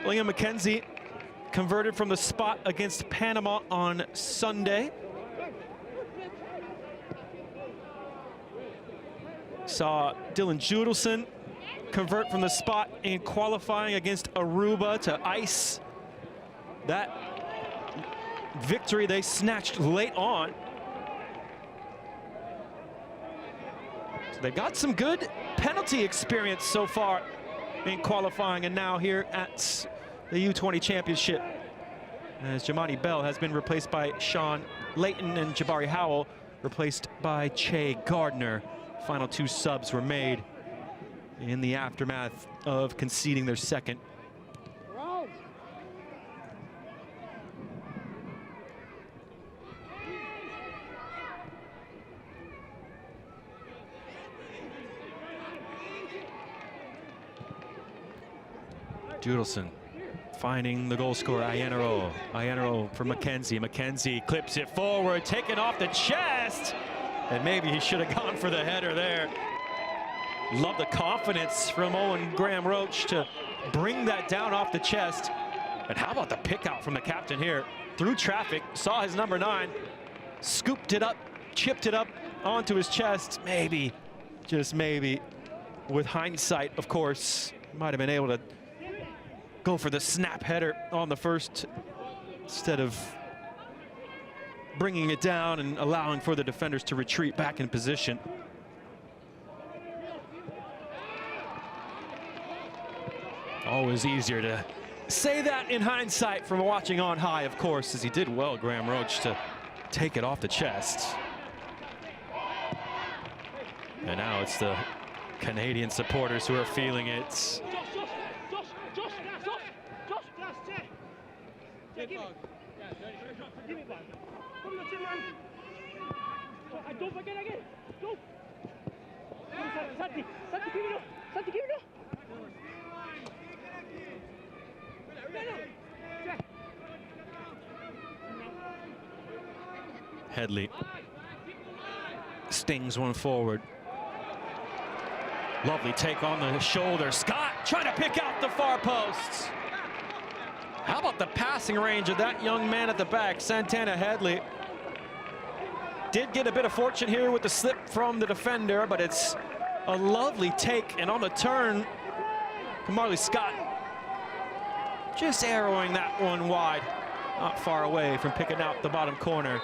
William McKenzie converted from the spot against Panama on Sunday. Saw Dylan Judelson convert from the spot in qualifying against Aruba to ice that victory they snatched late on. So they got some good penalty experience so far in qualifying, and now here at the U20 Championship, as Jamani Bell has been replaced by Sean Layton and Jabari Howell replaced by Che Gardner. Final two subs were made in the aftermath of conceding their second. Judelson finding the goal scorer, Iannaro. Iannaro for McKenzie. McKenzie clips it forward, taken off the chest. And maybe he should have gone for the header there. Love the confidence from Owen Graham Roach to bring that down off the chest. And how about the pick out from the captain here? Through traffic, saw his number 9, scooped it up, chipped it up onto his chest. Maybe, just maybe, with hindsight, of course, might have been able to go for the snap header on the first instead of bringing it down and allowing for the defenders to retreat back in position. Always easier to say that in hindsight from watching on high, of course, as he did well, Graham Roach, to take it off the chest. And now it's the Canadian supporters who are feeling it. Headley stings one forward. Lovely take on the shoulder. Scott trying to pick out the far posts. How about the passing range of that young man at the back, Santana Headley? Did get a bit of fortune here with the slip from the defender, but it's a lovely take, and on the turn, Marley Scott just arrowing that one wide, not far away from picking out the bottom corner.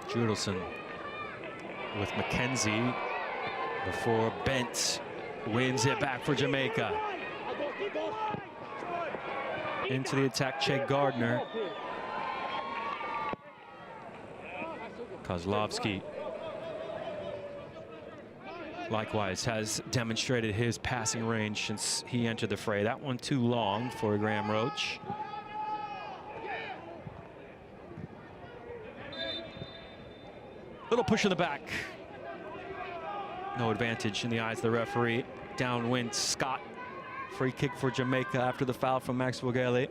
Judelson with McKenzie before Bent wins it back for Jamaica. Into the attack, Che Gardner. Kozlovsky likewise has demonstrated his passing range since he entered the fray. That one too long for Graham Roach. Little push in the back. No advantage in the eyes of the referee. Downwind, Scott. Free kick for Jamaica after the foul from Max Vogele.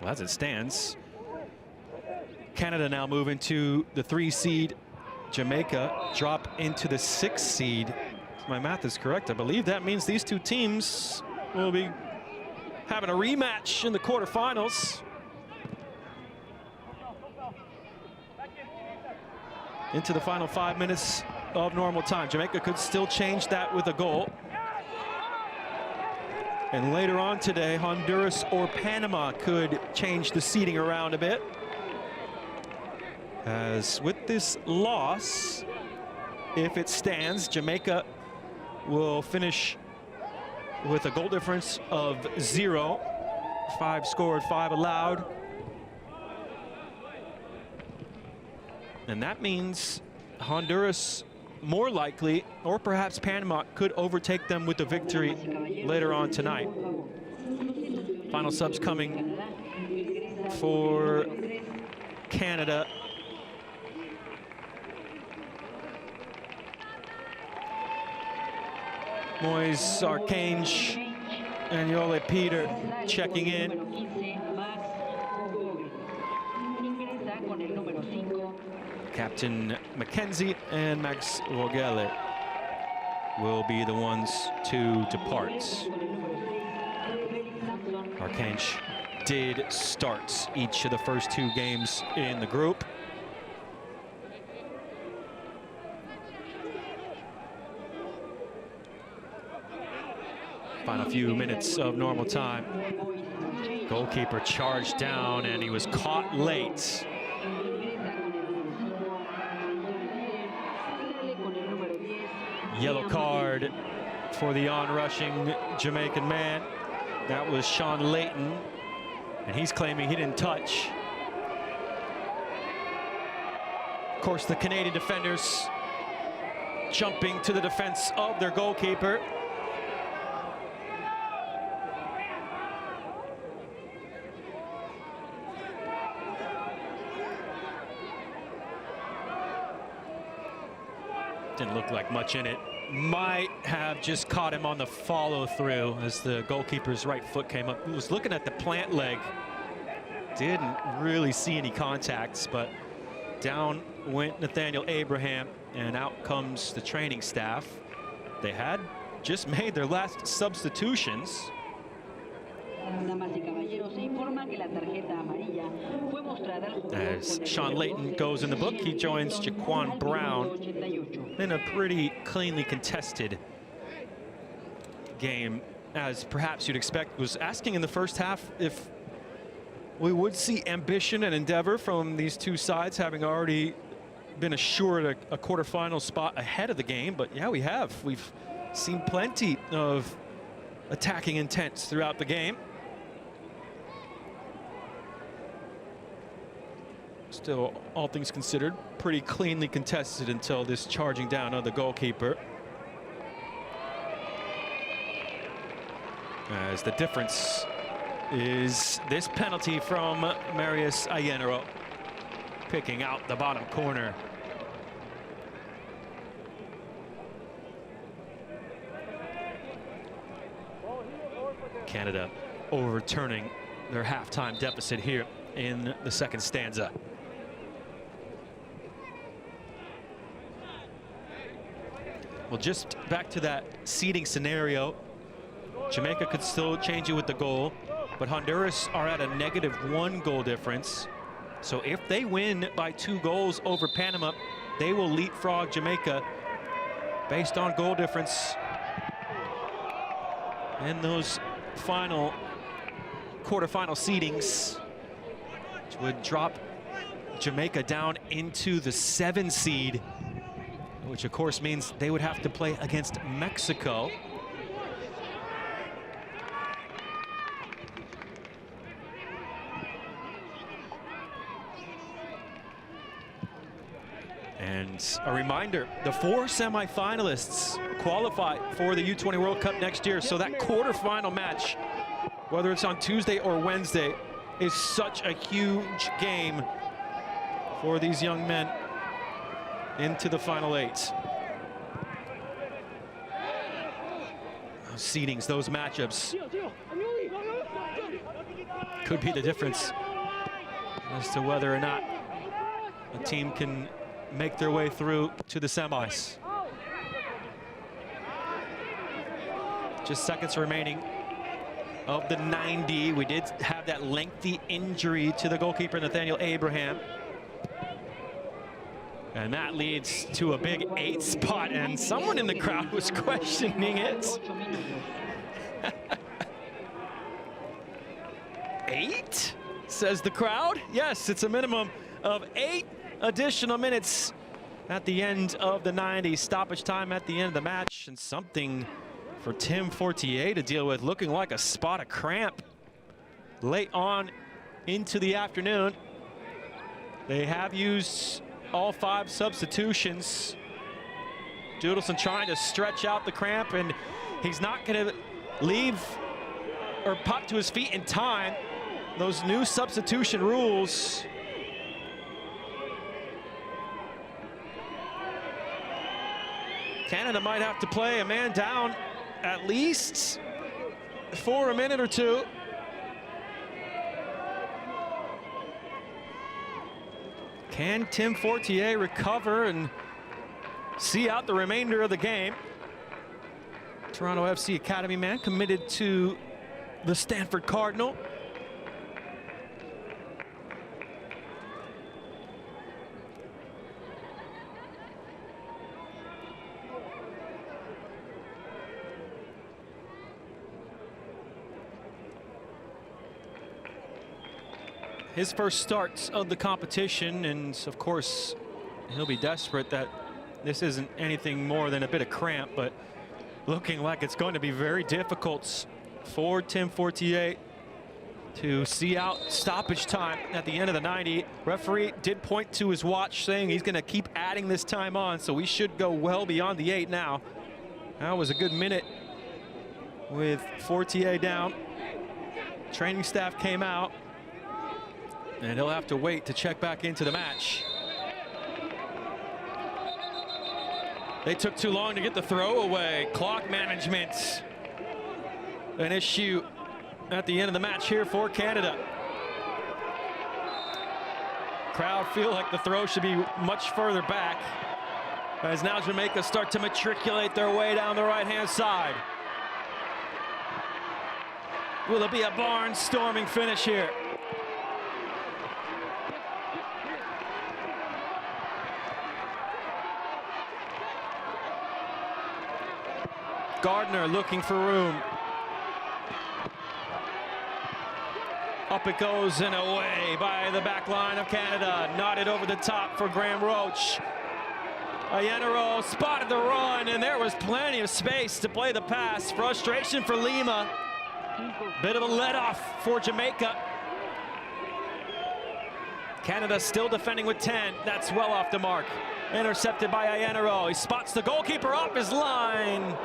Well, as it stands, Canada now move into the 3 seed. Jamaica drop into the 6 seed. If my math is correct, I believe that means these two teams will be having a rematch in the quarterfinals. Into the final 5 minutes of normal time. Jamaica could still change that with a goal. And later on today, Honduras or Panama could change the seeding around a bit. As with this loss, if it stands, Jamaica will finish with a goal difference of 0. 5 scored, 5 allowed. And that means Honduras more likely, or perhaps Panama, could overtake them with a victory later on tonight. Final subs coming for Canada. Moise Archange and Yole Peter checking in. Captain McKenzie and Max Vogele will be the ones to depart. Archange did start each of the first 2 games in the group. Final few minutes of normal time. Goalkeeper charged down and he was caught late. Yellow card for the onrushing Jamaican man. That was Sean Layton, and he's claiming he didn't touch. Of course, the Canadian defenders jumping to the defense of their goalkeeper. Didn't look like much in it. Might have just caught him on the follow through as the goalkeeper's right foot came up. He was looking at the plant leg. Didn't really see any contacts, but down went Nathaniel Abraham and out comes the training staff. They had just made their last substitutions. As Sean Layton goes in the book, he joins Jaquan Brown in a pretty cleanly contested game, as perhaps you'd expect. Was asking in the first half if we would see ambition and endeavor from these two sides, having already been assured a quarterfinal spot ahead of the game. But yeah, we have. We've seen plenty of attacking intent throughout the game. Still, all things considered, pretty cleanly contested until this charging down of the goalkeeper. As the difference is this penalty from Marius Ayenero, picking out the bottom corner. Canada overturning their halftime deficit here in the second stanza. Well, just back to that seeding scenario, Jamaica could still change it with the goal, but Honduras are at a -1 goal difference. So if they win by 2 goals over Panama, they will leapfrog Jamaica based on goal difference in those final quarterfinal seedings, which would drop Jamaica down into the 7 seed, which of course means they would have to play against Mexico. And a reminder, the 4 semifinalists qualify for the U20 World Cup next year. So that quarterfinal match, whether it's on Tuesday or Wednesday, is such a huge game for these young men into the final 8. Those seedings, those matchups could be the difference as to whether or not a team can make their way through to the semis. Just seconds remaining of the 90. We did have that lengthy injury to the goalkeeper, Nathaniel Abraham. And that leads to a big 8 spot, and someone in the crowd was questioning it. 8, says the crowd. Yes, it's a minimum of 8 additional minutes at the end of the 90. Stoppage time at the end of the match, and something for Tim Fortier to deal with, looking like a spot of cramp late on into the afternoon. They have used all 5 substitutions. Doodleson trying to stretch out the cramp, and he's not going to leave or pop to his feet in time. Those new substitution rules Canada might have to play a man down at least for a minute or two. Can Tim Fortier recover and see out the remainder of the game? Toronto FC Academy man committed to the Stanford Cardinal. His first starts of the competition, and of course he'll be desperate that this isn't anything more than a bit of cramp, but looking like it's going to be very difficult for Tim Fortier to see out stoppage time at the end of the 90. Referee did point to his watch saying he's going to keep adding this time on, so we should go well beyond the 8 now. That was a good minute with Fortier down. Training staff came out, and he'll have to wait to check back into the match. They took too long to get the throw away. Clock management, an issue at the end of the match here for Canada. Crowd feel like the throw should be much further back, as now Jamaica start to matriculate their way down the right-hand side. Will it be a barnstorming finish here? Gardner looking for room. Up it goes and away by the back line of Canada. Nodded over the top for Graham Roach. Ayenaro spotted the run, and there was plenty of space to play the pass. Frustration for Lima. Bit of a let-off for Jamaica. Canada still defending with 10. That's well off the mark. Intercepted by Ayenaro. He spots the goalkeeper off his line.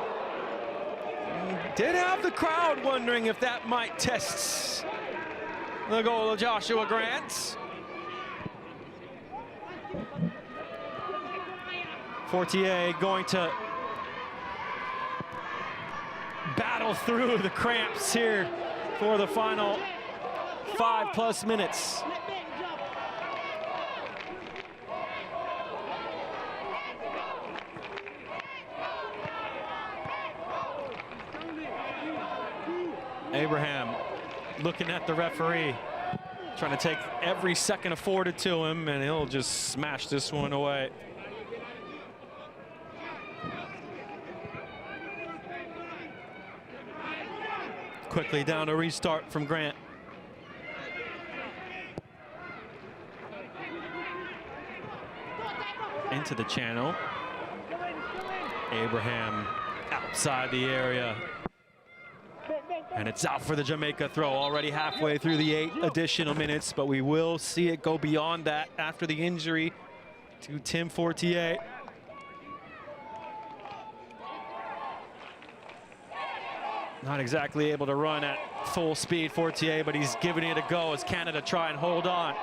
Did have the crowd wondering if that might test the goal of Joshua Grant. Fortier going to battle through the cramps here for the final 5+ minutes. Abraham looking at the referee, trying to take every second afforded to him, and he'll just smash this one away. quickly down to restart from Grant. Into the channel. Abraham outside the area. And it's out for the Jamaica throw, already halfway through the 8 additional minutes, but we will see it go beyond that after the injury to Tim Fortier. Not exactly able to run at full speed, Fortier, but he's giving it a go as Canada try and hold on.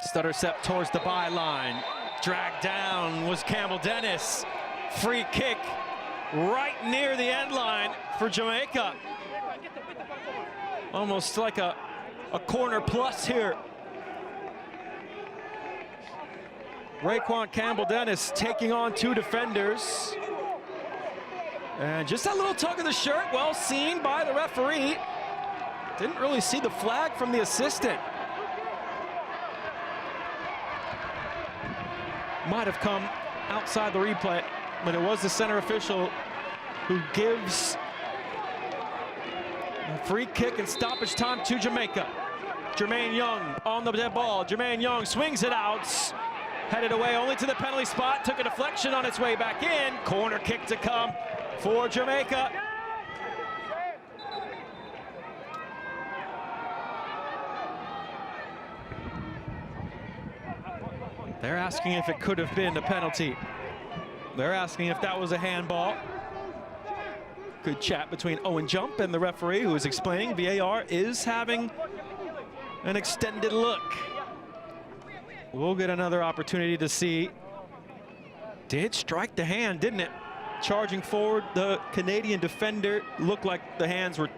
Stutter step towards the byline. Dragged down was Campbell Dennis. Free kick right near the end line for Jamaica. Almost like a corner plus here. Raekwon Campbell Dennis taking on 2 defenders. And just a little tug of the shirt, well seen by the referee. Didn't really see the flag from the assistant. Might have come outside the replay, but it was the center official who gives a free kick and stoppage time to Jamaica. Jermaine Young on the dead ball. Jermaine Young swings it out, headed away only to the penalty spot, took a deflection on its way back in. Corner kick to come for Jamaica. They're asking if it could have been a penalty. They're asking if that was a handball. Good chat between Owen Jump and the referee, who is explaining VAR is having an extended look. We'll get another opportunity to see. Did strike the hand, didn't it? Charging forward, the Canadian defender looked like the hands were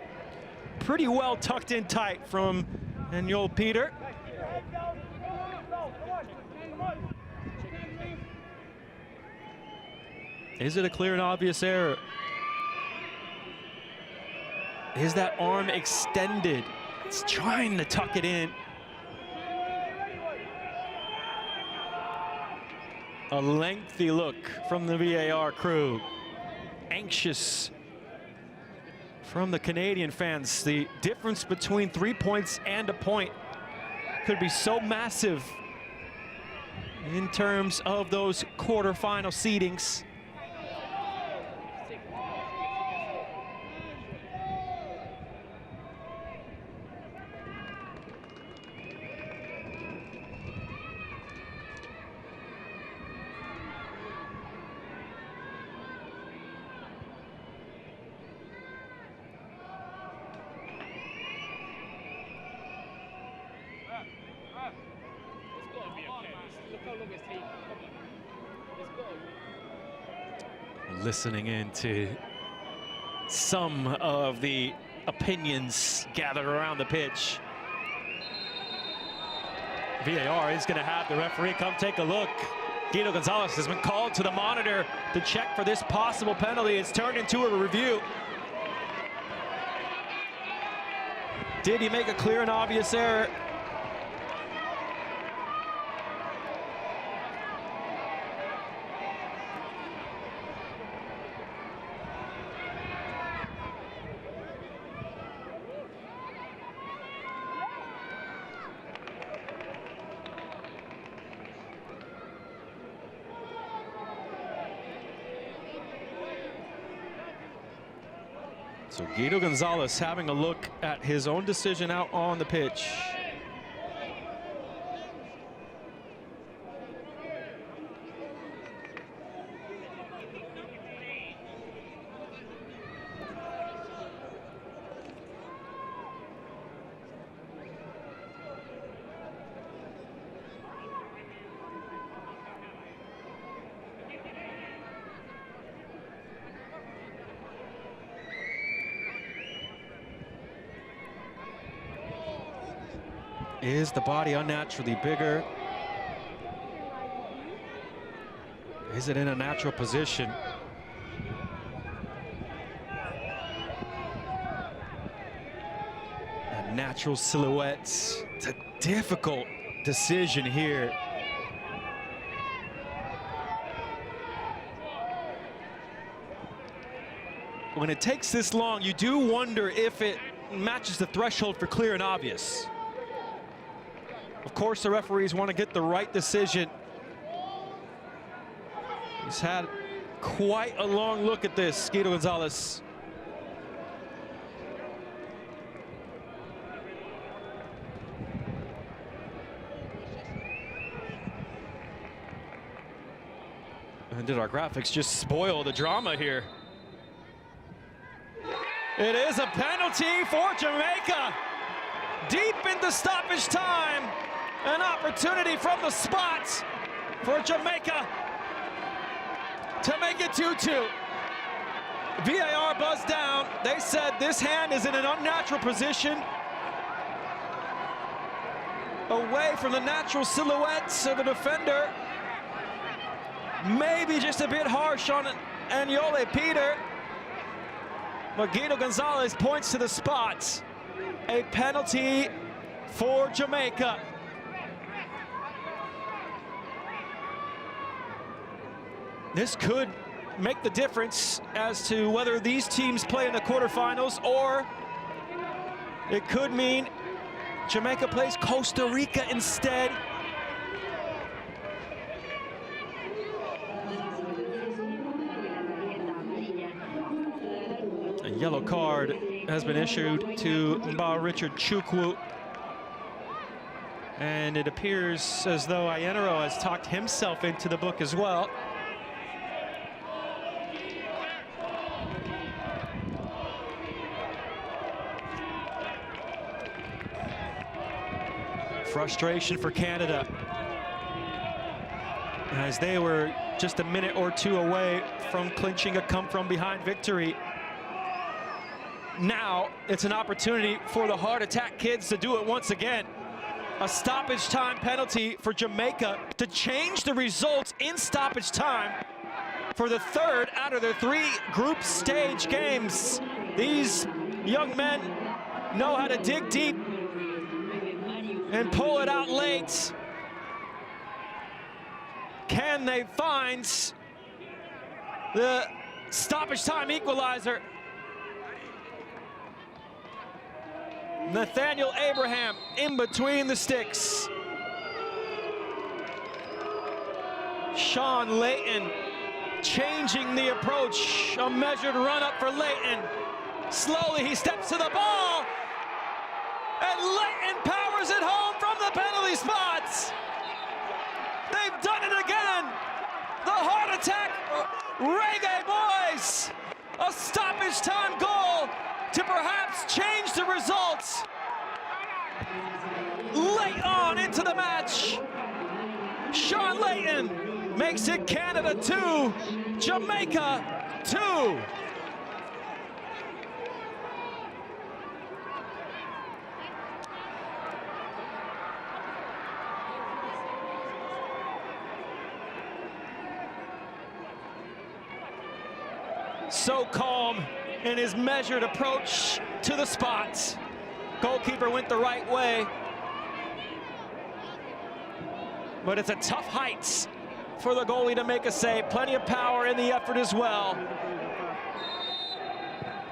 pretty well tucked in tight from Enyol Peter. Is it a clear and obvious error? Is that arm extended? It's trying to tuck it in. A lengthy look from the VAR crew. Anxious from the Canadian fans. The difference between 3 points and a point could be so massive in terms of those quarterfinal seedings. Listening in to some of the opinions gathered around the pitch. VAR is going to have the referee come take a look. Guido Gonzalez has been called to the monitor to check for this possible penalty. It's turned into a review. Did he make a clear and obvious error? So Guido Gonzalez having a look at his own decision out on the pitch. Is the body unnaturally bigger? Is it in a natural position? A natural silhouette. It's a difficult decision here. when it takes this long, you do wonder if it matches the threshold for clear and obvious. Of course, the referees want to get the right decision. He's had quite a long look at this, Guido Gonzalez. And did our graphics just spoil the drama here? It is a penalty for Jamaica. Deep into stoppage time. An opportunity from the spot for Jamaica to make it 2-2. VAR buzzed down. They said this hand is in an unnatural position, away from the natural silhouettes of the defender. Maybe just a bit harsh on Anyole Peter. But Guido Gonzalez points to the spot. A penalty for Jamaica. This could make the difference as to whether these teams play in the quarterfinals, or it could mean Jamaica plays Costa Rica instead. A yellow card has been issued to Richard Chukwu. And it appears as though Ayenero has talked himself into the book as well. Frustration for Canada, as they were just a minute or two away from clinching a come-from-behind victory. Now it's an opportunity for the Heart Attack kids to do it once again. A stoppage time penalty for Jamaica to change the results in stoppage time for the third out of their 3 group stage games. These young men know how to dig deep and pull it out late. Can they find the stoppage time equalizer? Nathaniel Abraham in between the sticks. Sean Layton changing the approach. A measured run up for Layton. Slowly he steps to the ball. And Layton powers it home from the penalty spots. They've done it again. The Heart Attack Reggae Boys. A stoppage time goal to perhaps change the results. Late on into the match. Sean Layton makes it Canada 2, Jamaica 2. So calm in his measured approach to the spot. Goalkeeper went the right way. But it's a tough height for the goalie to make a save. Plenty of power in the effort as well.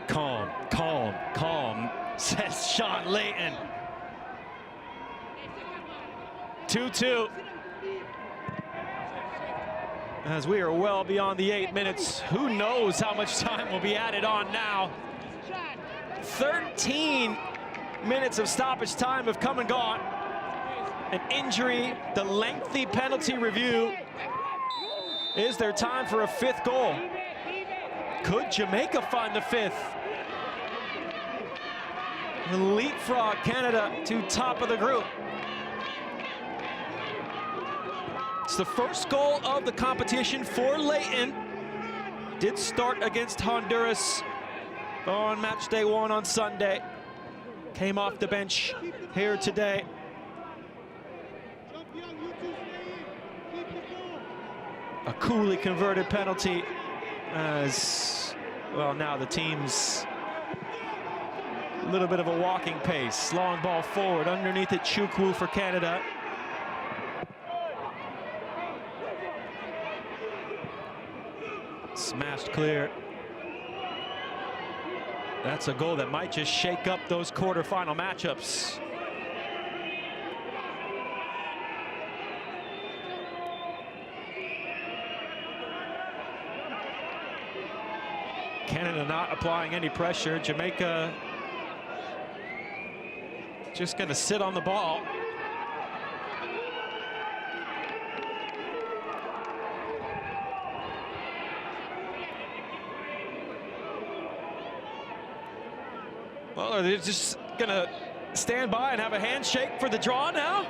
Calm, calm, calm, says Sean Layton. 2-2. As we are well beyond the 8 minutes, who knows how much time will be added on now. 13 minutes of stoppage time have come and gone. An injury, the lengthy penalty review. Is there time for a 5th goal? Could Jamaica find the 5th? Leapfrog Canada to top of the group. It's the first goal of the competition for Layton. Did start against Honduras on match day 1 on Sunday. Came off the bench here today. A coolly converted penalty as, well, now the team's a little bit of a walking pace. Long ball forward, underneath it, Chukwu for Canada. Smashed clear. That's a goal that might just shake up those quarterfinal matchups. Canada not applying any pressure. Jamaica just going to sit on the ball. Well, they're just going to stand by and have a handshake for the draw now.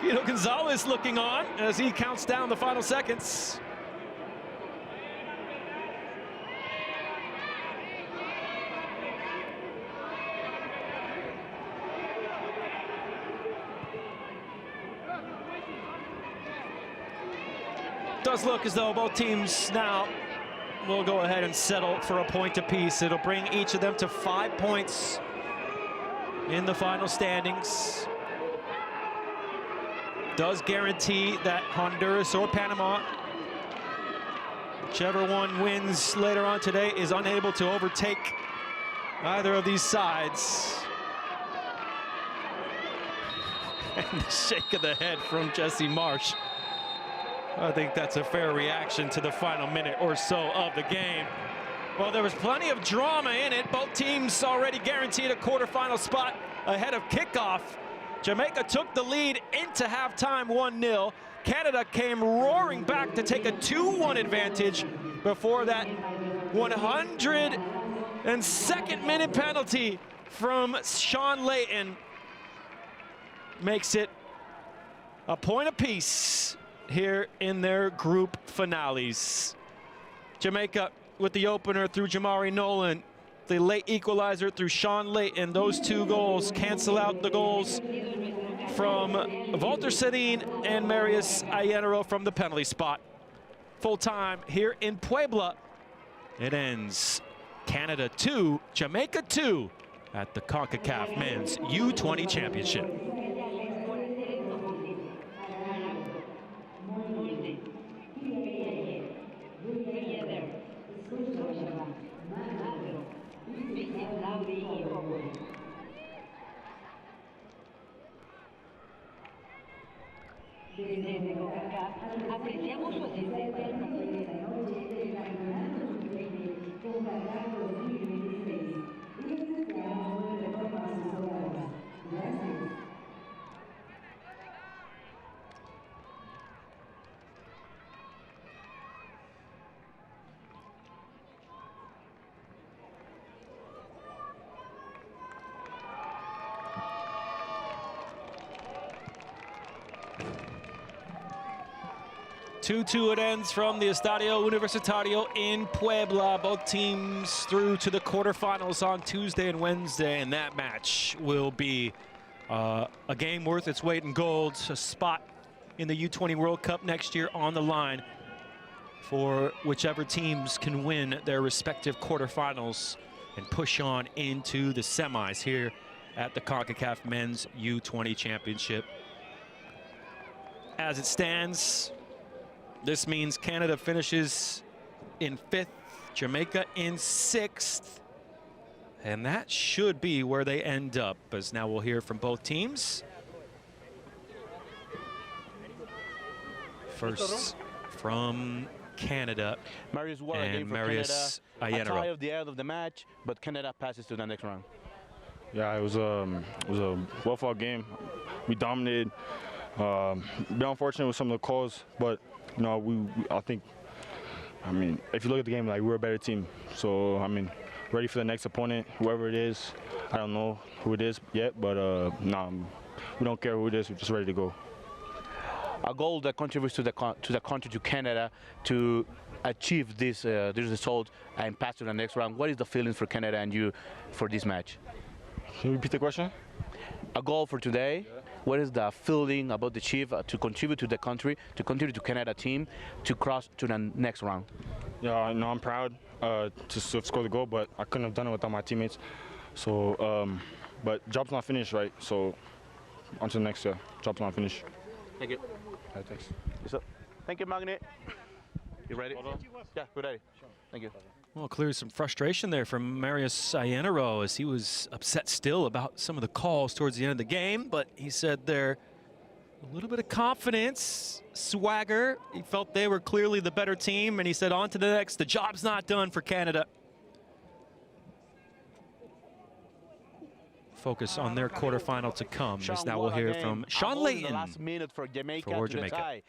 Guido Gonzalez looking on as he counts down the final seconds. Does look as though both teams now will go ahead and settle for a point apiece. It'll bring each of them to 5 points in the final standings. Does guarantee that Honduras or Panama, whichever one wins later on today, is unable to overtake either of these sides. And the shake of the head from Jesse Marsh. I think that's a fair reaction to the final minute or so of the game. Well, there was plenty of drama in it. Both teams already guaranteed a quarterfinal spot ahead of kickoff. Jamaica took the lead into halftime 1-0. Canada came roaring back to take a 2-1 advantage before that 102nd minute penalty from Sean Layton makes it a point apiece here in their group finales. Jamaica with the opener through Jamari Nolan, the late equalizer through Sean Layton. Those two goals cancel out the goals from Walter Sedin and Marius Ayenero from the penalty spot. Full time here in Puebla. It ends Canada 2, Jamaica 2 at the Concacaf Men's U20 Championship. Desde Concacaf apreciamos su asistencia al partido de la noche del Campeonato Sub-20 Concacaf 2026 y les deseamos un retorno a sus hogares. Gracias. Two it ends from the Estadio Universitario in Puebla. Both teams through to the quarterfinals on Tuesday and Wednesday, and that match will be a game worth its weight in gold. A spot in the U20 World Cup next year on the line for whichever teams can win their respective quarterfinals and push on into the semis here at the Concacaf Men's U20 Championship. As it stands, this means Canada finishes in 5th, Jamaica in 6th, and that should be where they end up, as now we'll hear from both teams. First from Canada, Marius, what a game and for Marius Canada. A tie Ayenero. of the end of the match, but Canada passes to the next round. Yeah, it was a well-fought game. We dominated. Been unfortunate with some of the calls, but you know, I mean, if you look at the game, like, we're a better team. So I mean, ready for the next opponent, whoever it is. I don't know who it is yet, but we don't care who it is. We're just ready to go. A goal that contributes to the country, to Canada, to achieve this result and pass to the next round. What is the feelings for Canada and you for this match? Can you repeat the question? A goal for today. Yeah. What is the feeling about the chief to contribute to the country, to contribute to Canada team, to cross to the next round? Yeah, no, I'm proud to score the goal, but I couldn't have done it without my teammates. So, but job's not finished, right? So, on to the next year. Job's not finished. Thank you. Yeah, thanks. Yes, sir. Thank you, Magnet. You ready? Yeah, we're ready. Sure. Thank you. Well, clearly some frustration there from Marius Iannaro as he was upset still about some of the calls towards the end of the game, but he said there a little bit of confidence, swagger. He felt they were clearly the better team, and he said on to the next. The job's not done for Canada. Focus on their quarterfinal to come. As now we'll hear from Sean Layton. The last minute for Jamaica for to the tie.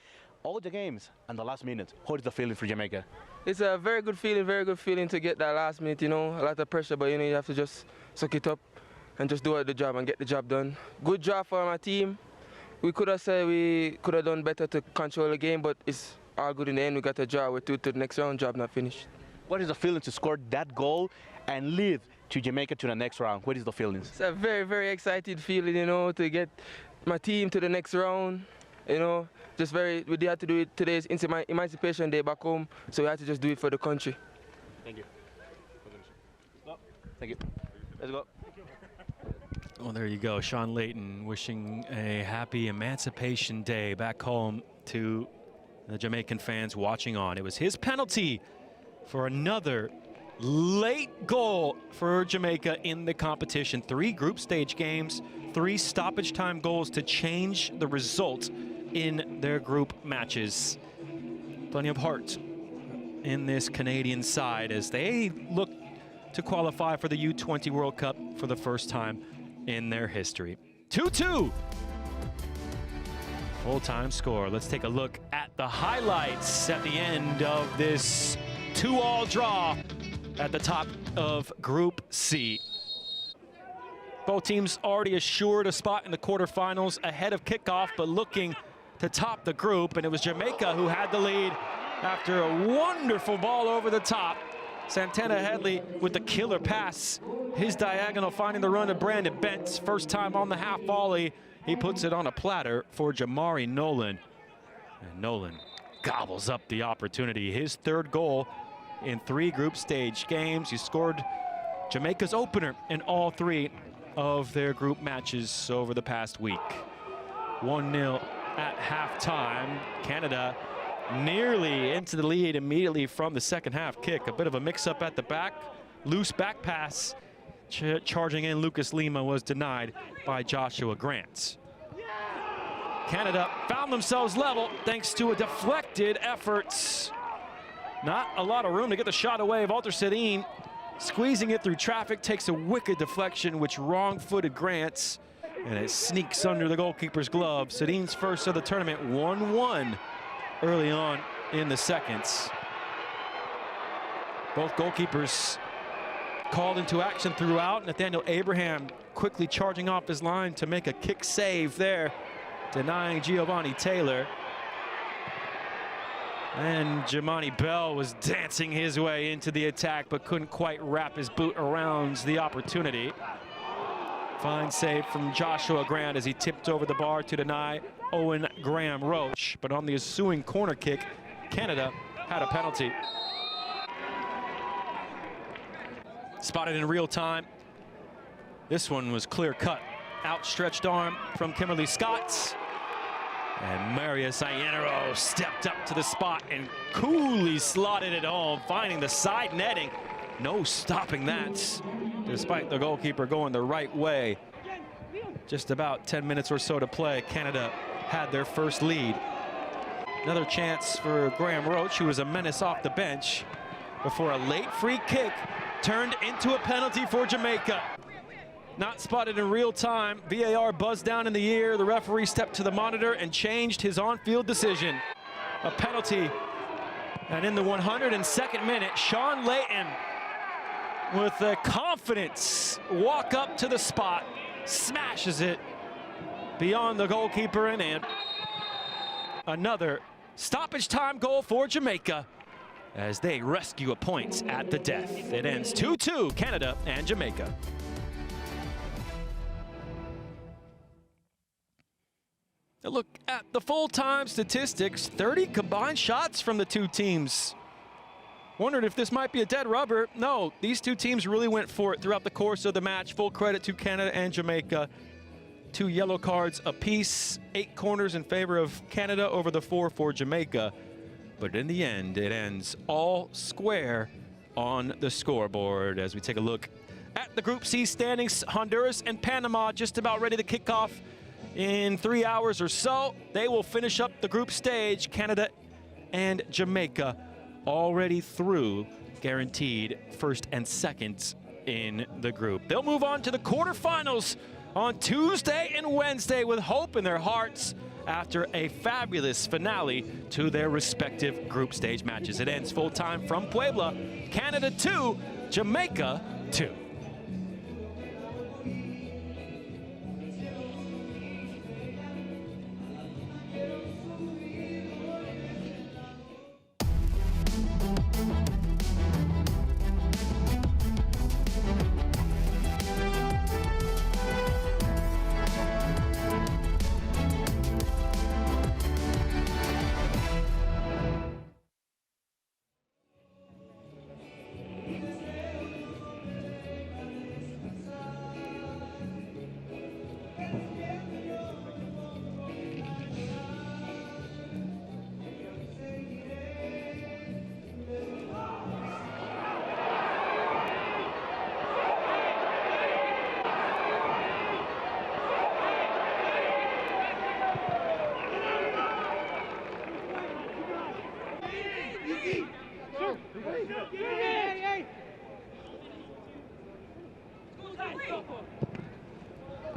All the games and the last minute. What is the feeling for Jamaica? It's a very good feeling to get that last minute, you know, a lot of pressure, but you know, you have to just suck it up and just do the job and get the job done. Good job for my team. We could have said we could have done better to control the game, but it's all good in the end. We got a job. We're through to the next round, job not finished. What is the feeling to score that goal and lead to Jamaica to the next round? What is the feeling? It's a very, very excited feeling, you know, to get my team to the next round. You know, just very, we had to do it today. It's my Emancipation Day back home, so we had to just do it for the country. Thank you. Thank you. Let's go. Well, there you go. Sean Layton wishing a happy Emancipation Day back home to the Jamaican fans watching on. It was his penalty for another late goal for Jamaica in the competition. 3 group stage games, 3 stoppage time goals to change the result in their group matches. Plenty of heart in this Canadian side as they look to qualify for the U20 World Cup for the first time in their history. 2-2. Full-time score. Let's take a look at the highlights at the end of this 2-all draw at the top of Group C. Both teams already assured a spot in the quarterfinals ahead of kickoff, but looking to top the group, and it was Jamaica who had the lead after a wonderful ball over the top. Santana Headley with the killer pass. His diagonal finding the run to Brandon Bentz. First time on the half volley. He puts it on a platter for Jamari Nolan. And Nolan gobbles up the opportunity. His 3rd goal in 3 group stage games. He scored Jamaica's opener in all 3 of their group matches over the past week. 1-0 at halftime. Canada nearly into the lead immediately from the second half kick. A bit of a mix-up at the back. Loose back pass. Charging in Lucas Lima was denied by Joshua Grant. Canada found themselves level thanks to a deflected effort. Not a lot of room to get the shot away. Walter Sedin squeezing it through traffic, takes a wicked deflection which wrong-footed Grant, and it sneaks under the goalkeeper's glove. Sedin's first of the tournament, 1-1 early on in the seconds. Both goalkeepers called into action throughout. Nathaniel Abraham quickly charging off his line to make a kick save there, denying Giovanni Taylor. And Jamani Bell was dancing his way into the attack, but couldn't quite wrap his boot around the opportunity. Fine save from Joshua Grant as he tipped over the bar to deny Owen Graham Roach. But on the ensuing corner kick, Canada had a penalty. Spotted in real time. This one was clear cut. Outstretched arm from Kimberly Scott. And Marius Iannaro stepped up to the spot and coolly slotted it home, finding the side netting. No stopping that, despite the goalkeeper going the right way. Just about 10 minutes or so to play, Canada had their first lead. Another chance for Graham Roach, who was a menace off the bench, before a late free kick turned into a penalty for Jamaica. Not spotted in real time. VAR buzzed down in the ear. The referee stepped to the monitor and changed his on-field decision. A penalty. And in the 102nd minute, Sean Layton, with the confidence, walk up to the spot, smashes it beyond the goalkeeper and in. Another stoppage time goal for Jamaica as they rescue a point at the death. It ends 2-2, Canada and Jamaica. A look at the full-time statistics. 30 combined shots from the two teams. Wondered if this might be a dead rubber. No, these two teams really went for it throughout the course of the match. Full credit to Canada and Jamaica. 2 yellow cards apiece. 8 corners in favor of Canada over the 4 for Jamaica. But in the end, it ends all square, on the scoreboard as we take a look at the Group C standings. Honduras and Panama just about ready to kick off in 3 hours or so. They will finish up the group stage. Canada and Jamaica already through, guaranteed first and second in the group. They'll move on to the quarterfinals on Tuesday and Wednesday with hope in their hearts after a fabulous finale to their respective group stage matches. It ends full time from Puebla, Canada 2, Jamaica 2.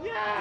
Yeah!